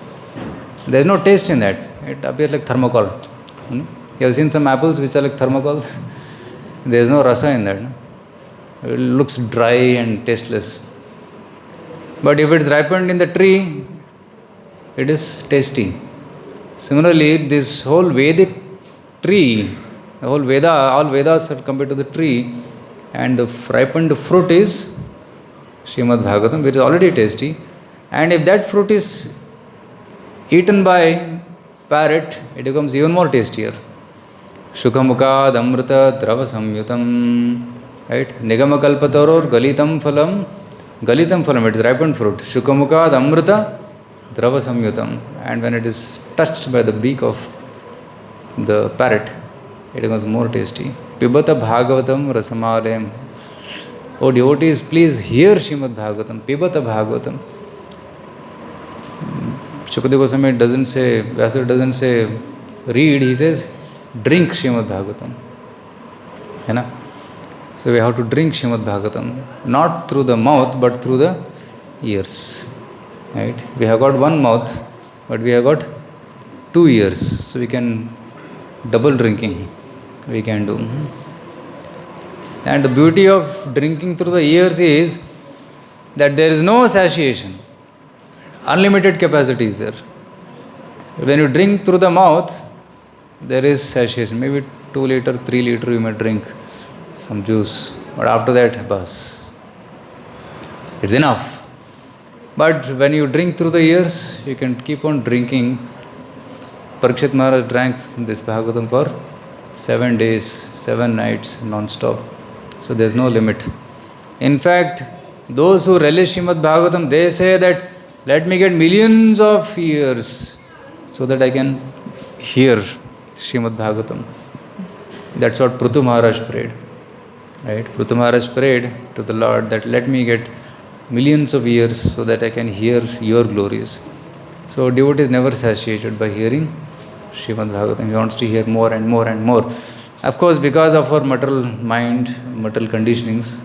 There is no taste in that. It appears like thermocol. You have seen some apples which are like thermocol. There is no rasa in that. It looks dry and tasteless. But if it is ripened in the tree, it is tasty. Similarly, this whole Vedic tree, the whole Veda, all Vedas are compared to the tree, and the ripened fruit is Srimad Bhagavatam, which is already tasty. And if that fruit is eaten by parrot, it becomes even more tastier. Shukhamukad amrita drava samyutam. Right? Nigama kalpataror galitam phalam. Galitam phalam, it is ripened fruit. Shukhamukad amrita drava samyutam. And when it is touched by the beak of the parrot, it becomes more tasty. Pibata Bhagavatam rasamalem. Oh devotees, please hear Srimad Bhagavatam. Pibata Bhagavatam. Shukadeva Goswami doesn't say, Vyasa doesn't say read, he says drink Srimad Bhagavatam. So we have to drink Srimad Bhagavatam, not through the mouth but through the ears. Right? We have got one mouth, but we have got 2 ears, so we can double drinking we can do. And the beauty of drinking through the ears is that there is no satiation. Unlimited capacity is there. When you drink through the mouth, there is satiation. Maybe 2 liter, 3 liter you may drink some juice. But after that, bas, it's enough. But when you drink through the ears, you can keep on drinking. Parikshit Maharaj drank this Bhagavatam for 7 days, 7 nights, non-stop. So there is no limit. In fact, those who relish Srimad Bhagavatam, they say that let me get millions of ears so that I can hear Srimad Bhagavatam. That's what Prithu Maharaj prayed. Right? Prithu Maharaj prayed to the Lord that let me get millions of ears so that I can hear your glories. So devotee is never satiated by hearing Srimad Bhagavatam. He wants to hear more and more and more. Of course, because of our material mind, material conditionings,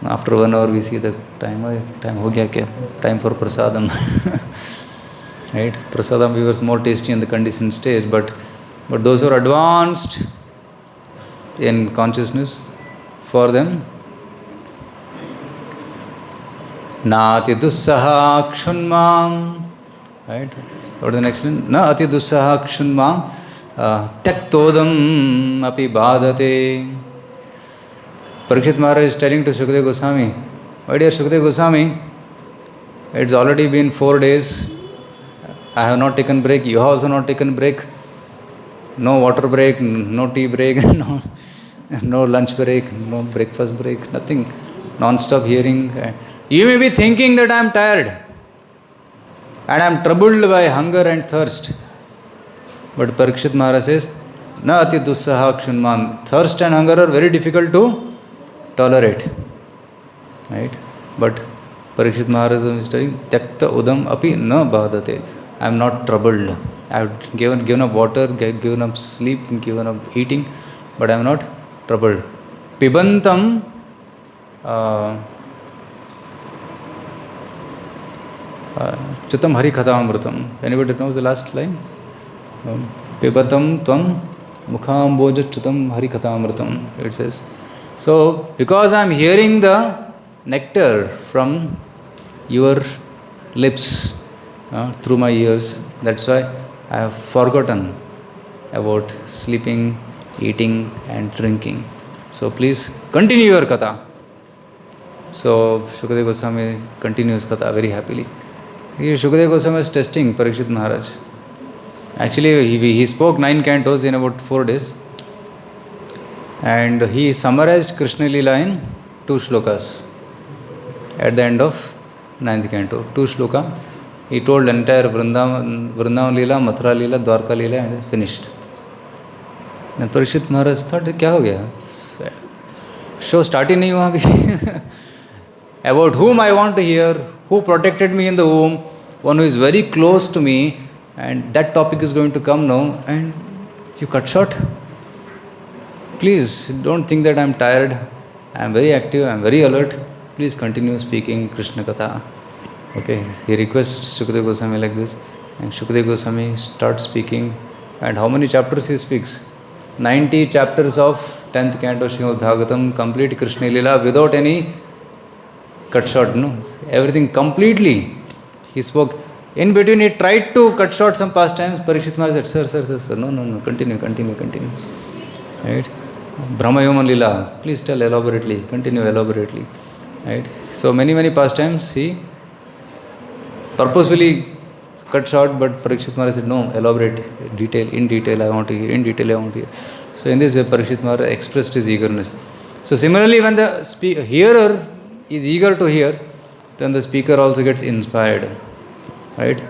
after 1 hour we see the time ho gaya kya? Time for prasadam. Right? Prasadam was more tasty in the conditioned stage, but those who are advanced in consciousness, for them, Nati dussaha kshunmam. Right? What is the next line? Na ati dussaha kshunmam tyaktodam api badate. Parikshit Maharaj is telling to Shukadeva Goswami, my dear Shukadeva Goswami, It's already been 4 days. I have not taken break. You have also not taken break. No water break, no tea break, no lunch break, no breakfast break, nothing. Non-stop hearing. You may be thinking that I am tired and I am troubled by hunger and thirst. But Parikshit Maharaj says, Na ati dussaha kshunman. Thirst and hunger are very difficult to tolerate. Right? But Parikshit Maharaj is telling, Tyakta udam api na badate. I am not troubled. I have given up water, given up sleep, given up eating, but I am not troubled. Pibantam Chutam Hari Kathamrutam. Anybody knows the last line? Pibatam Tvam Mukhamboja Chutam Hari Kathamrutam. It says. So, because I am hearing the nectar from your lips through my ears, that's why I have forgotten about sleeping, eating and drinking. So please continue your katha. So Shukadeva Goswami continues katha very happily. Shukadeva Goswami is testing Parikshit Maharaj. Actually, he spoke 9 cantos in about 4 days. And he summarized Krishna Leela in 2 shlokas. At the end of 9th canto, 2 shloka. He told entire Vrindavan Leela, Mathura Leela, Dwarka Leela and finished. Then Parikshit Maharaj thought, क्या हो गया? Show start ही नहीं हुआ अभी. About whom I want to hear, who protected me in the womb, one who is very close to me, and that topic is going to come now, and you cut short. Please don't think that I am tired. I am very active, I am very alert. Please continue speaking Krishna Katha. Okay, he requests Shukadeva Goswami like this, and Shukadeva Goswami starts speaking. And how many chapters he speaks? 90 chapters of 10th canto Srimad Bhagavatam, complete Krishna Leela without any cut short. No, everything completely. He spoke. In between, he tried to cut short some pastimes. Parikshit Maharaj said, Sir, no, continue. Right? Brahma Yaman Leela, please tell elaborately, continue elaborately. Right? So many pastimes he purposefully cut short, but Parikshit Maharaj said, no, elaborate, in detail I want to hear. So in this way, Parikshit Maharaj expressed his eagerness. So similarly, when the hearer is eager to hear, then the speaker also gets inspired. Right?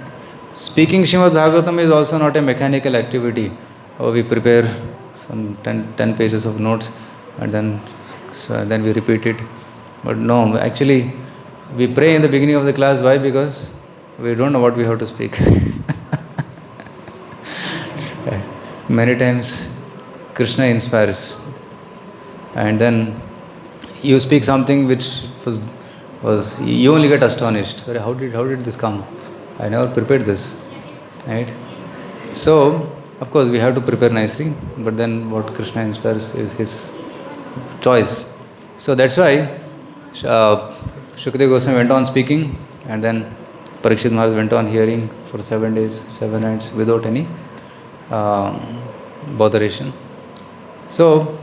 Speaking Srimad Bhagavatam is also not a mechanical activity. We prepare some 10 pages of notes and then we repeat it. But no, actually, we pray in the beginning of the class. Why? Because we don't know what we have to speak. Many times, Krishna inspires, and then you speak something which was you only get astonished. How did this come? I never prepared this, right? So, of course, we have to prepare nicely, but then what Krishna inspires is his choice. So that's why Shukadeva Goswami went on speaking, and then Parikshit Maharaj went on hearing for 7 days, 7 nights without any botheration. So,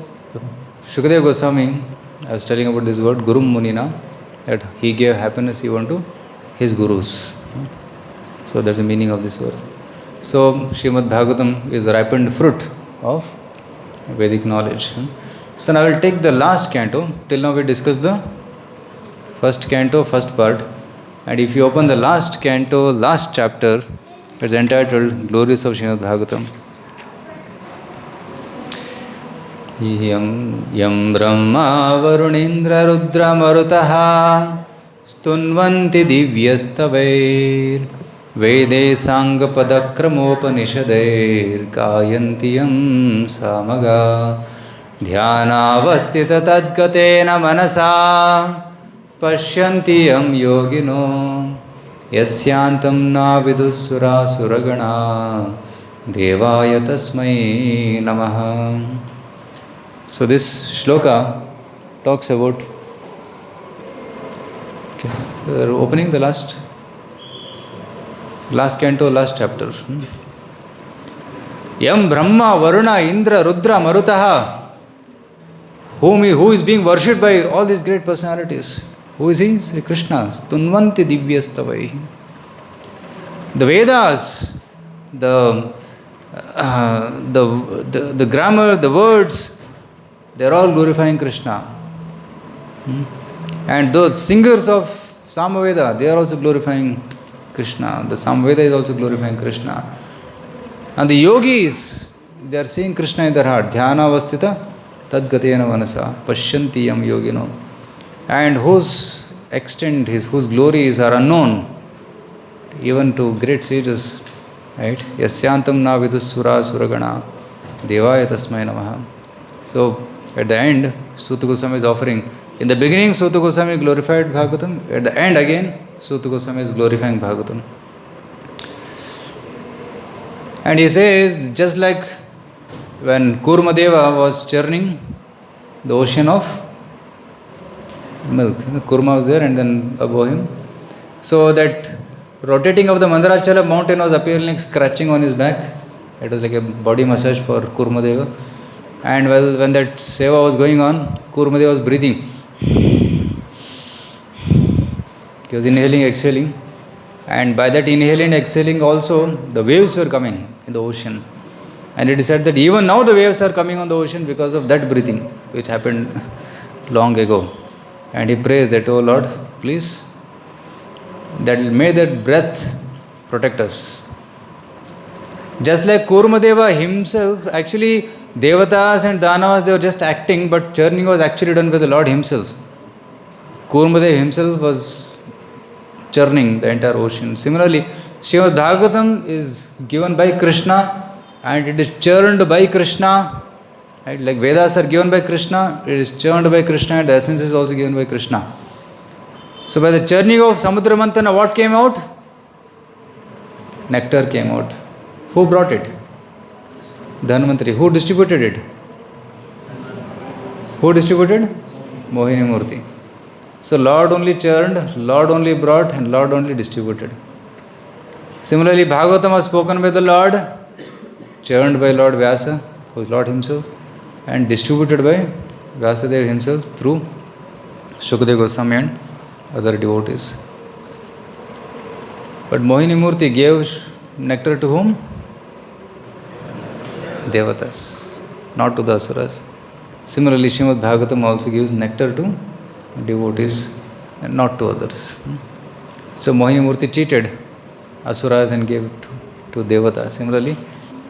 Shukadeva Goswami, I was telling about this word, Gurum Munina, that he gave happiness even to his gurus. So that's the meaning of this verse. So Srimad Bhagavatam is the ripened fruit of Vedic knowledge. So now I will take the last canto. Till now we discussed the first canto, first part. And if you open the last canto, last chapter, it's entitled Glories of Srimad Bhagavatam. Yam Brahma Varunindra Rudra Marutaha Stunvanti Divyastavair Vede Sangha Padakramopanishader Gayantiyam Samaga Dhyanavastita Tadgatena Manasa Pashyantiyam Yogino Yasyantam Navidusura Suragana Devaya Tasmai Namaha. So this shloka talks about opening the last canto, last chapter. Yam Brahma, Varuna, Indra, Rudra, Marutaha, who is being worshipped by all these great personalities, Who is he? Sri Krishna. Stunvanti divyastavai. The Vedas, the grammar, the words, they are all glorifying Krishna. And those singers of Samaveda, they are also glorifying Krishna. The Samaveda is also glorifying Krishna. And the yogis, they are seeing Krishna in their heart. Dhyana vastita tadgatena vanasa pashyanti yam yogino. And whose extent, whose glories are unknown, even to great sages. Right? Yasyantam na vidussura suragana devaya tasmai namaha. So, at the end, Suta Goswami is offering. In the beginning, Suta Goswami glorified Bhagavatam. At the end again, Suta Goswami is glorifying Bhagavatam. And he says, just like when Kurmadeva was churning the ocean of milk, Kurma was there and then above him. So that rotating of the Mandarachala mountain was appearing like scratching on his back. It was like a body massage for Kurmadeva. And when that seva was going on, Kurmadeva was breathing. He was inhaling, exhaling. And by that inhaling, exhaling also, the waves were coming in the ocean. And it is said that even now the waves are coming on the ocean because of that breathing, which happened long ago. And he prays that, oh Lord, please, may that breath protect us. Just like Kurmadeva himself, actually, Devatas and Danavas, they were just acting, but churning was actually done by the Lord himself. Kurmadeva himself was churning the entire ocean. Similarly, Srimad Bhagavatam is given by Krishna and it is churned by Krishna. Right? Like Vedas are given by Krishna, it is churned by Krishna and the essence is also given by Krishna. So by the churning of Samudra Mantana, what came out? Nectar came out. Who brought it? Dhanvantari. Who distributed it? Who distributed? Mohini Murti. So Lord only churned, Lord only brought and Lord only distributed. Similarly, Bhagavatam was spoken by the Lord, churned by Lord Vyasa, who is Lord himself, and distributed by Vyasadeva himself through Shukadeva Goswami and other devotees. But Mohini Murti gave nectar to whom? Devatas, not to the Asuras. Similarly, Srimad Bhagavatam also gives nectar to devotees and not to others. So Mohini Murti cheated Asuras and gave it to Devatas. Similarly,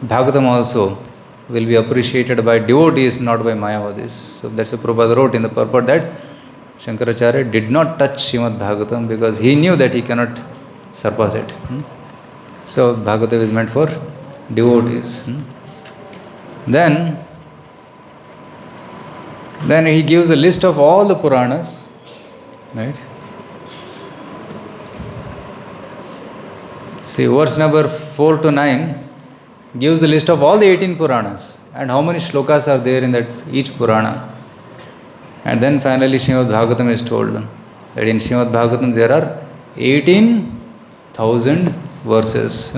Bhagavatam also will be appreciated by devotees, not by Mayavadis. So that's what Prabhupada wrote in the purport that Shankaracharya did not touch Srimad Bhagavatam because he knew that he cannot surpass it. So Bhagavatam is meant for devotees. Then he gives a list of all the Puranas, right? See, verse number 4 to 9 gives the list of all the 18 Puranas and how many shlokas are there in that each Purana. And then finally Srimad Bhagavatam is told that in Srimad Bhagavatam there are 18,000 verses.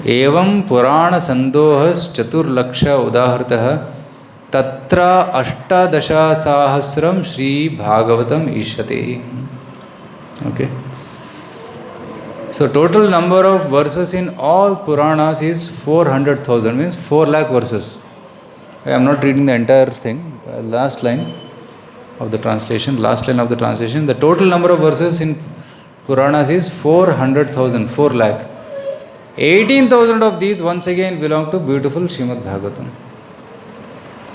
Evam Purana Sandohas Chaturlaksha Udahartah Tatra Ashtadasha Sahasram Shri Bhagavatam Ishyate. Okay. So total number of verses in all Puranas is 400,000, means 4 lakh verses. I am not reading the entire thing. Last line of the translation. The total number of verses in Puranas is 400,000, 4 lakh. 18,000 of these once again belong to beautiful Srimad Bhagavatam.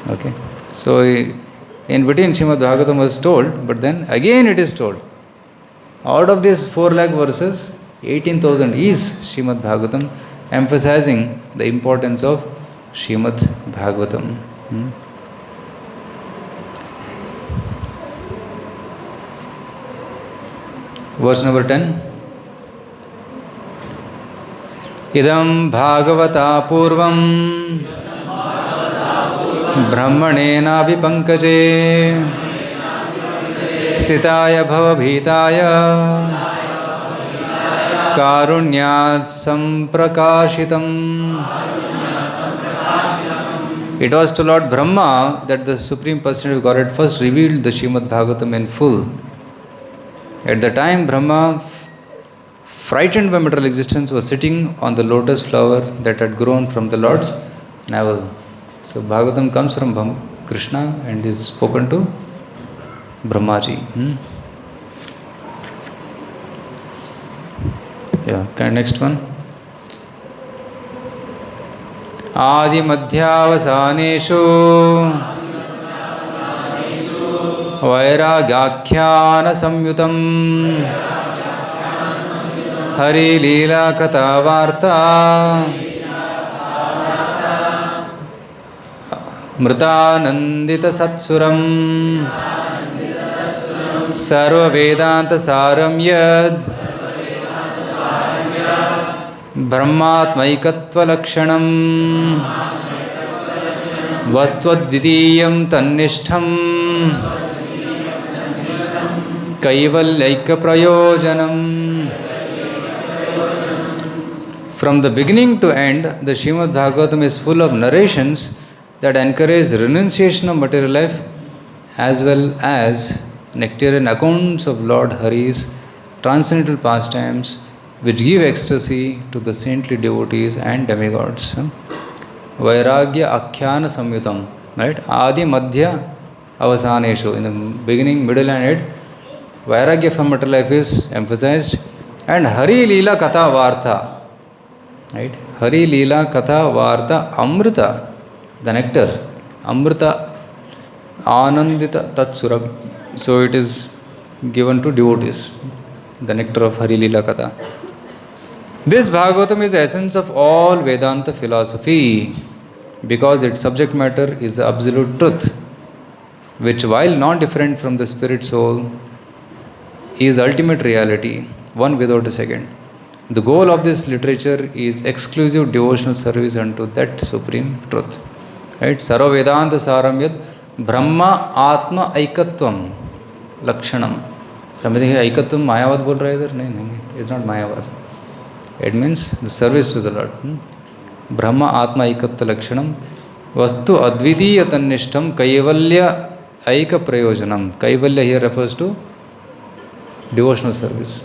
Okay. So in between Srimad Bhagavatam was told, but then again it is told. Out of these 4 lakh verses, 18,000 is Srimad Bhagavatam, emphasizing the importance of Srimad Bhagavatam. Verse number 10. Idam Bhagavata Purvam Brahmanena Vipankaje Sthitaya Bhavabhitaya Karunyat Samprakashitam. It was to Lord Brahma that the Supreme Personality of Godhead first revealed the Srimad Bhagavatam in full. At the time Brahma, frightened by material existence, was sitting on the lotus flower that had grown from the Lord's navel. So Bhagavatam comes from Krishna and is spoken to Brahmaji. Yeah, next one. Adi madhyavasaneshu vairagyakhyan samyutam hari leela katha varta mritanandita satsuram sarva vedanta saram yad brahmatmaikatva lakshanam vastvadvidiyam tannishtham kaivalyaika prayojanam. From the beginning to end, the Srimad Bhagavatam is full of narrations that encourage renunciation of material life as well as nectarian accounts of Lord Hari's transcendental pastimes, which give ecstasy to the saintly devotees and demigods. Vairagya akhyana samyutam, right? Adi madhya avasaneshu, in the beginning, middle and end, vairagya from material life is emphasized, and Hari Leela Katha Vartha, right? Hari Leela Katha Vartha Amrita, the nectar, Amrita Anandita Tatsurab. So it is given to devotees, the nectar of Hari Leela Katha. This Bhagavatam is the essence of all Vedanta philosophy because its subject matter is the absolute truth, which, while not different from the spirit soul, is ultimate reality, one without a second. The goal of this literature is exclusive devotional service unto that supreme truth. Right? Sarva Vedanta Saram Yad Brahma Atma Aikatvam Lakshanam. Somebody here Aikatvam Mayavad bol raha hai idhar? No, it's not Mayavad. It means the service to the Lord. Brahma Atma Aikatva Lakshanam Vastu Advidiya Tannishtam Kaivalya Aika Prayojanam. Kaivalya here refers to devotional service.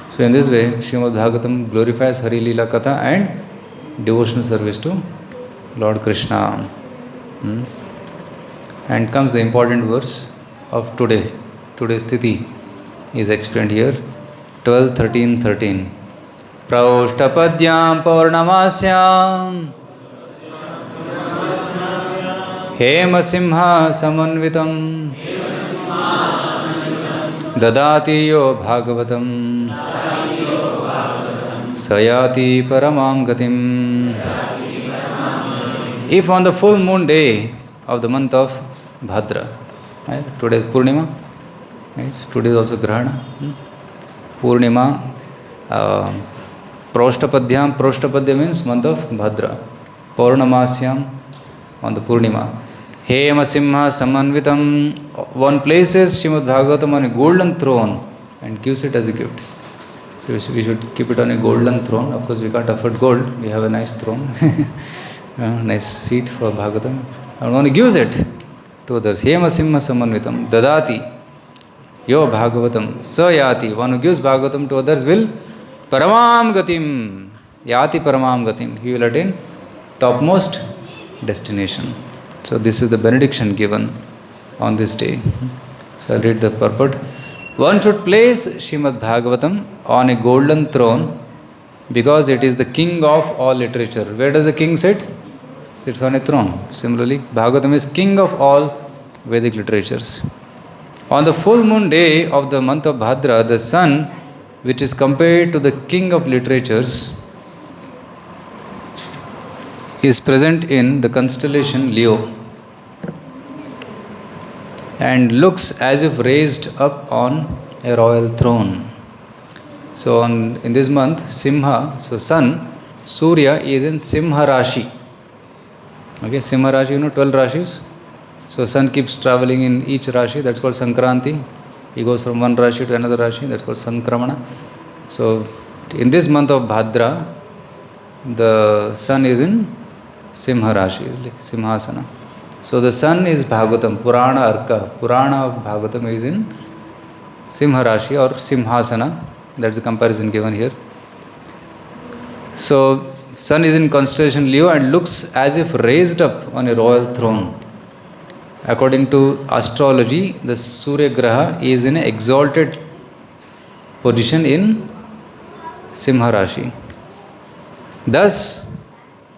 So in this way, Srimad Bhagavatam glorifies Hari Leela Katha and devotional service to Lord Krishna. And comes the important verse of today. Today's Tithi is explained here. 12, 13, 13. Praushtapadyam Paurnamasyam Hema Simha Samanvitam Dadati yo Bhagavatam Sayati Paramam Gatim. If on the full moon day of the month of Bhadra, right? Today is purnima, right? Today is also grahana. Purnima, Praushtapadya means month of Bhadra. Paurnamasyam, on the purnima. Hema Simha Samanvitam, one places Srimad Bhagavatam on a golden throne and gives it as a gift. So we should keep it on a golden throne. Of course, we can't afford gold. We have a nice throne, nice seat for Bhagavatam. And one gives it to others. Hema Simha Samanvitam, Dadati yo Bhagavatam, Sayati. One who gives Bhagavatam to others will Paramam Gatim, Yati Paramam Gatim. He will attain topmost destination. So this is the benediction given on this day. So I'll read the purport. One should place Srimad Bhagavatam on a golden throne because it is the king of all literature. Where does the king sit? Sits on a throne. Similarly, Bhagavatam is king of all Vedic literatures. On the full moon day of the month of Bhadra, the sun, which is compared to the king of literatures, is present in the constellation Leo and looks as if raised up on a royal throne. So in this month, Simha, so sun, Surya is in Simha Rashi. Okay, Simha Rashi, 12 Rashis. So sun keeps traveling in each Rashi, that's called Sankranti. He goes from one Rashi to another Rashi, that's called Sankramana. So in this month of Bhadra, the sun is in Simha Rashi, Simhasana. So the sun is Bhagavatam, Purana Arka. Purana of Bhagavatam is in Simha Rashi or Simhasana. That's the comparison given here. So, sun is in constellation Leo and looks as if raised up on a royal throne. According to astrology, the Surya Graha is in an exalted position in Simha Rashi. Thus,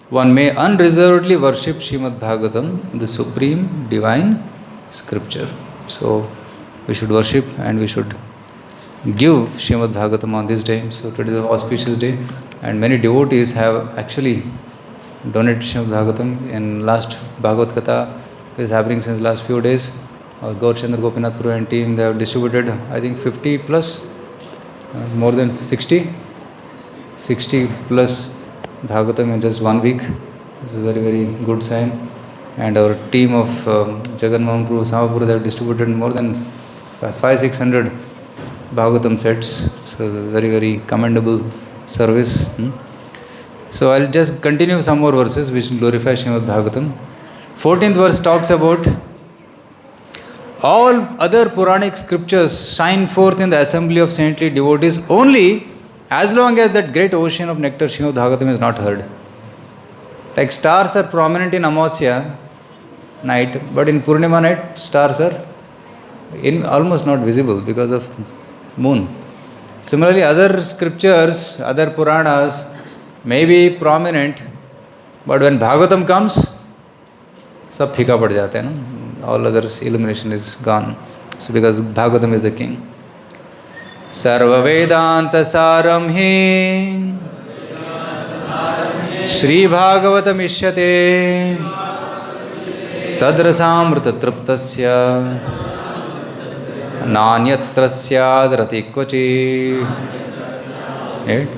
one may unreservedly worship Srimad Bhagavatam, the supreme divine scripture. So, we should worship and we should give Srimad Bhagavatam on this day. So, today is an auspicious day, and many devotees have actually donated Srimad Bhagavatam. In last Bhagavad Gita is happening since last few days. Our Gaur Chandra Gopinath Puru and team, they have distributed, I think, 50 plus, more than 60 plus Bhagavatam in just 1 week. This is a very, very good sign. And our team of Jagan Mahaprabhu, Samapuru, they have distributed more than 500-600 Bhagavatam sets. So it's a very, very commendable service. So I'll just continue some more verses which glorify Srimad Bhagavatam. 14th verse talks about all other Puranic scriptures shine forth in the assembly of saintly devotees only as long as that great ocean of nectar Srimad Bhagavatam is not heard. Like stars are prominent in Amasya night, but in Purnima night, stars are almost not visible because of moon. Similarly, other scriptures, other Puranas may be prominent, but when Bhagavatam comes, सब फीका पड़ जाते हैं ना, all others illumination is gone. So because Bhagavatam is the king. सर्व वेदांत सारम ही श्री भागवतम इष्यते तद्रसामृत तृप्तस्य नान्यत्र स्याद्रति क्वचित्. Right?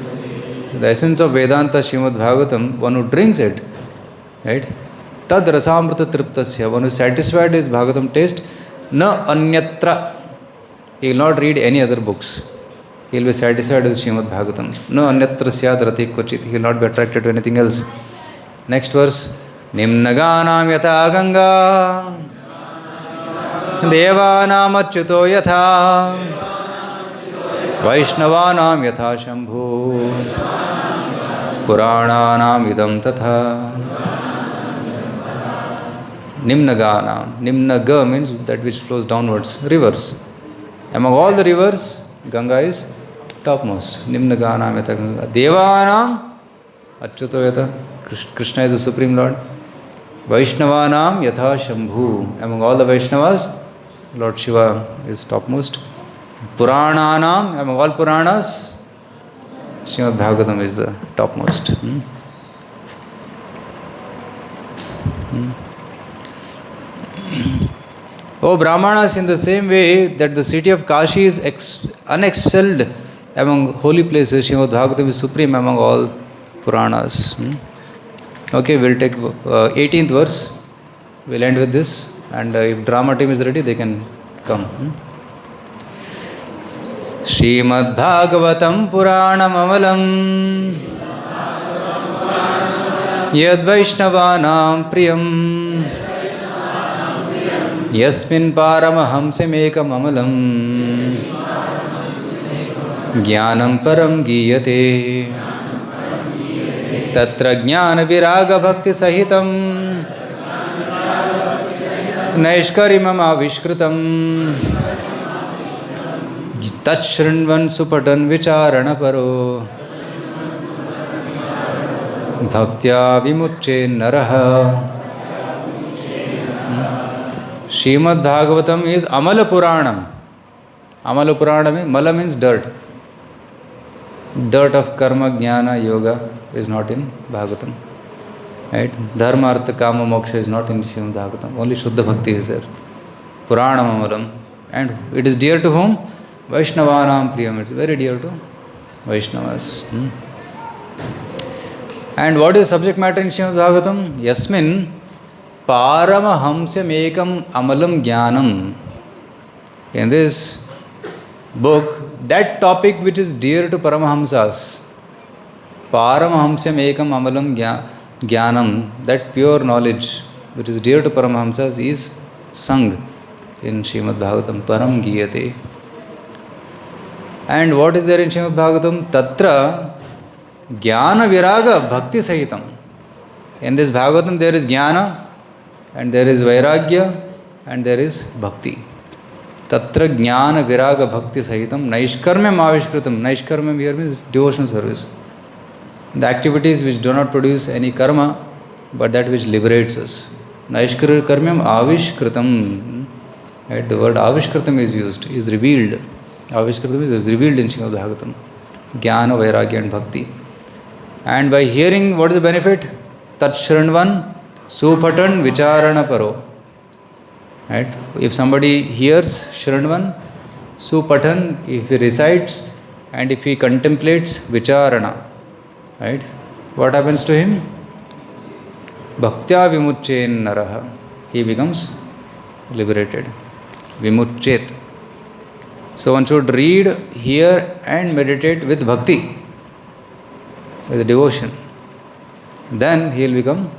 The essence of Vedanta Srimad Bhagavatam, one who drinks it, right? Tad rasamrita triptasya, one who is satisfied with Bhagavatam taste, na anyatra, he will not read any other books. He will be satisfied with Srimad Bhagavatam. Na anyatra syad rati kvachit, he will not be attracted to anything else. Next verse, nimnaganam yatha ganga devanam achyuto yatha vaishnavanam yatha shambhu purananam idam tatha. Nimnagana. Nimnaga means that which flows downwards, rivers. Among all the rivers, Ganga is topmost. Nimnagana yatha Ganga. Devanam achyuto yatha. Krishna is the Supreme Lord. Vaishnavanam yatha Shambhu. Among all the Vaishnavas, Lord Shiva is topmost. Purananam, among all Puranas, Srimad Bhagavatam is the topmost. O Brahmanas, in the same way that the city of Kashi is unexcelled among holy places, Srimad Bhagavatam is supreme among all Puranas. Okay, we'll take 18th verse. We'll end with this. And if drama team is ready, they can come. Srimad Bhagavatam Puranam Amalam Yad Vaishnavanam Priyam Yasmin Paramahamsam Ekam Amalam Jnanam Param Giyate Tatra Jnana Viraga Bhakti Sahitam Naishkarimam Avishkritam Tachshrinvan Supatan Vicharana Paro Bhaktya Vimuche Naraha. Srimad Bhagavatam is Amala Puranam. Amala Purana means, Mala means dirt. Dirt of karma, jnana, yoga is not in Bhagavatam. Right? Dharma, artha, kama, moksha is not in Srimad Bhagavatam. Only Shuddha Bhakti is there. Puranam Amalam. And it is dear to whom? Vaishnavanam Priyam. It's very dear to Vaishnavas. And what is subject matter in Srimad Bhagavatam? Yasmin Paramahamsam Ekam Amalam Jnanam. In this book, that topic which is dear to Paramahamsas, Paramahamsam Ekam Amalam Jnanam, that pure knowledge which is dear to Paramahamsas is sung in Srimad Bhagavatam, Param Giyate. And what is there in Srimad Bhagavatam? Tatra jnana viraga bhakti sahitam. In this Bhagavatam there is jnana and there is vairagya and there is bhakti. Tatra jnana viraga bhakti sahitam naishkarmyam avishkritam. Naishkarmyam here means devotional service. The activities which do not produce any karma, but that which liberates us. Naishkarmyam avishkritam. Right? The word avishkritam is used, is revealed. Avishkritam is revealed in Srimad Bhagavatam. Jnana, vairagya and bhakti. And by hearing, what is the benefit? Tat shranvan supatan vicharana paro. Right? If somebody hears shranvan, supatan, if he recites and if he contemplates vicharana, right? What happens to him? Bhaktya vimucchen naraha. He becomes liberated. Vimucchet. So one should read, hear and meditate with bhakti, with devotion. Then he will become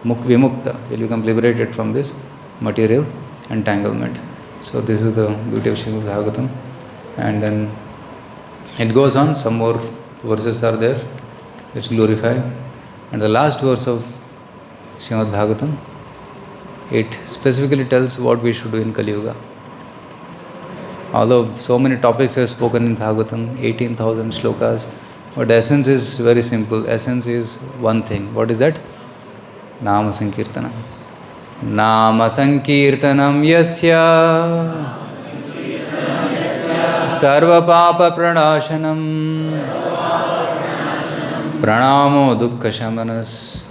vimukta. He will become liberated from this material entanglement. So this is the beauty of Srimad Bhagavatam. And then it goes on, some more verses are there which glorify. And the last verse of Srimad Bhagavatam, it specifically tells what we should do in Kali Yuga. Although so many topics are spoken in Bhagavatam, 18,000 shlokas, but the essence is very simple. Essence is one thing. What is that? Nama Sankirtanam. Nama Sankirtanam yasya Sarva Papa Pranashanam Pranamo Dukkha Shamanas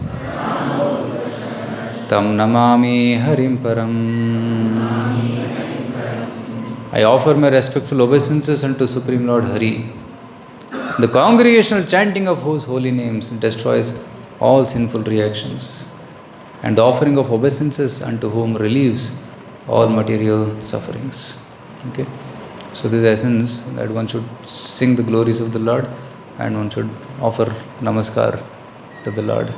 Tam Namami Harim Param. I offer my respectful obeisances unto Supreme Lord Hari, the congregational chanting of whose holy names destroys all sinful reactions, and the offering of obeisances unto whom relieves all material sufferings. Okay, so this essence that one should sing the glories of the Lord and one should offer namaskar to the Lord,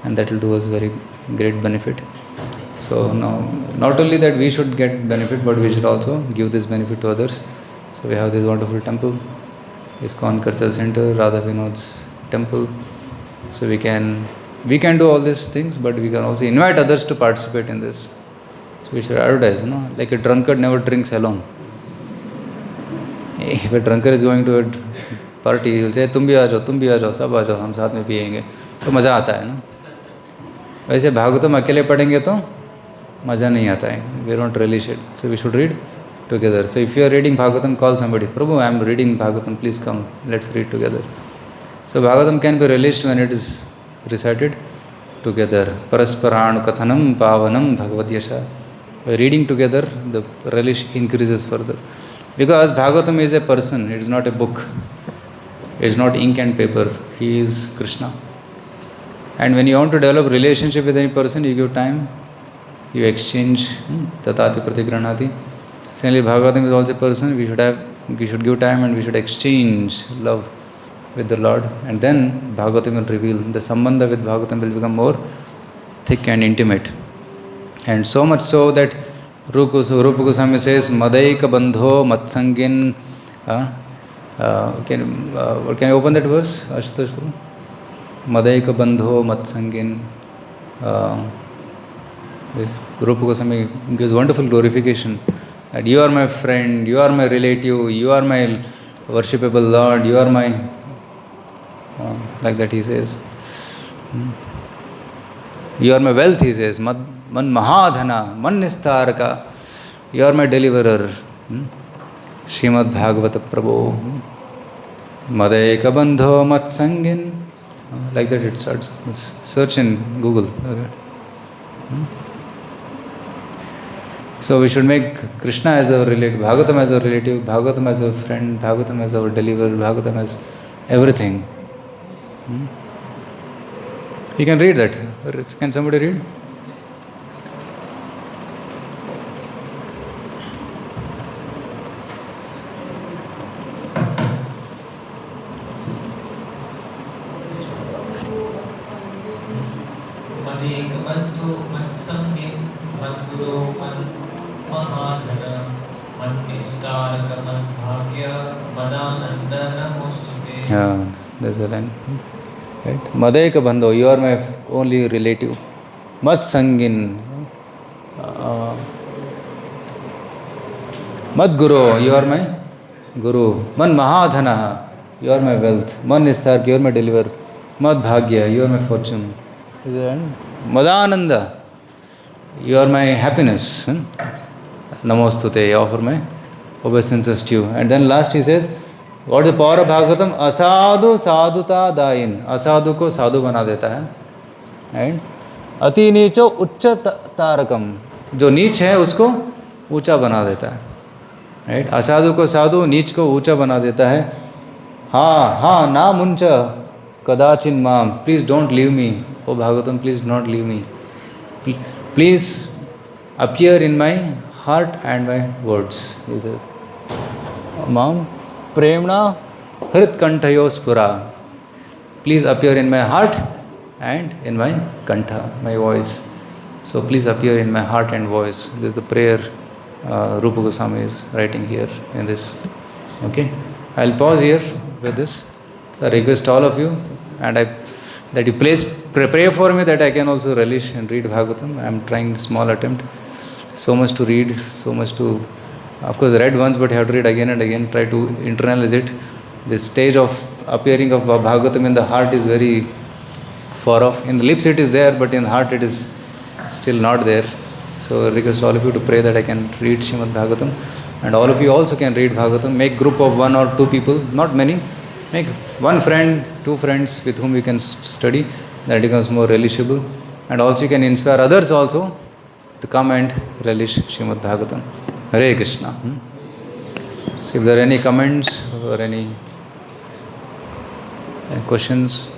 and that will do us very great benefit. So now, not only that we should get benefit, but we should also give this benefit to others. So we have this wonderful temple, ISKCON Cultural Center, Radha Vinod's temple. So we can do all these things, but we can also invite others to participate in this. So we should advertise, like a drunkard never drinks alone. If a drunkard is going to a party, he will say, तुम भी आ जाओ, सब आ जाओ, हम साथ में पिएंगे, तो मज़ा आता है ना. वैसे भागवतम अकेले पढ़ेंगे तो मज़ा नहीं आता है. We don't relish it. So we should read together. So if you are reading Bhagavatam, call somebody. Prabhu, I am reading Bhagavatam, please come, let's read together. So Bhagavatam can be relished when it is recited together. Parasparanu kathanam pavanam bhagavadyasha. By reading together, the relish increases further. Because Bhagavatam is a person, it is not a book. It is not ink and paper. He is Krishna. And when you want to develop relationship with any person, you give time, you exchange, tatati pratigranati. Similarly, Bhagavatam is also a person. We should give time and we should exchange love with the Lord. And then Bhagavatam will reveal. The sambandha with Bhagavatam will become more thick and intimate. And so much so that Rupa Goswami says, Madaika Bandho Matsangin. Can you open that verse, Ashutosh Prabhu? Madaika Bandho Matsangin. Rupa Goswami gives wonderful glorification. That you are my friend, you are my relative, you are my worshipable Lord, you are my... like that he says. You are my wealth, he says. Man Mahadhana, Man Nistaraka. You are my deliverer. Srimad Bhagavata Prabhu. Madaika Bandho Matsangin. Like that it starts. Search in Google. So we should make Krishna as our relative, Bhagavatam as our relative, Bhagavatam as our friend, Bhagavatam as our deliverer, Bhagavatam as everything. You can read that. Can somebody read? Yeah, there's a line. Right? Madayaka Bandho, you are my only relative. Mat Sangin. Uh, Mad Guru, you are my Guru. Man Mahadhana, you are my wealth. Man Nistark, you are my deliverer. Mad Bhagya, you are my fortune. Madananda, you are my happiness. Namostute, I offer my obeisances to you. And then last he says, what is the power of Bhagavatam? Asadu sadhuta dayin. Asadu ko sadhu bana deta hai. And अति नीचो उच्च तारकम, जो नीच है उसको ऊंचा बना देता है. राइट, असाधु को साधु, नीच को ऊंचा बना देता है. हाँ हाँ ना मुंच कदाचिन ma'am, please don't leave me. Oh Bhagavatam, please not leave me. Please appear in my heart and my words. He says, Mam Premna Hrit Kantayo Spura. Please appear in my heart and in my Kantha, my voice. So please appear in my heart and voice. This is the prayer Rupa Goswami is writing here in this. Okay, I'll pause here with this. I request all of you, and that you please pray for me that I can also relish and read Bhagavatam. I am trying small attempt. So much to read, so much to, of course, read once, but you have to read again and again, try to internalize it. This stage of appearing of Bhagavatam in the heart is very far off. In the lips it is there, but in the heart it is still not there. So I request all of you to pray that I can read Srimad Bhagavatam. And all of you also can read Bhagavatam. Make group of 1 or 2 people, not many. Make 1 friend, 2 friends with whom you can study. That becomes more relishable. And also you can inspire others also to come and relish Srimad Bhagavatam. Hare Krishna. So if there are any comments or any questions.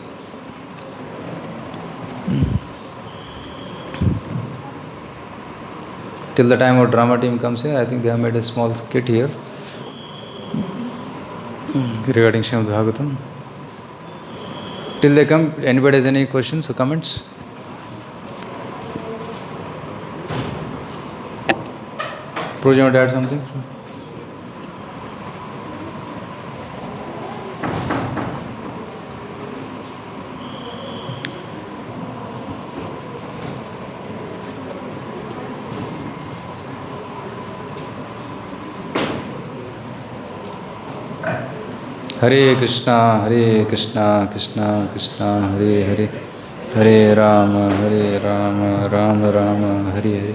Till the time our drama team comes here, I think they have made a small skit here regarding Srimad Bhagavatam. Till they come, anybody has any questions or comments? Proj, you want to add something? Hare Krishna, Krishna Krishna, Hare Hare, Hare Rama, Rama Rama, Hare Hare.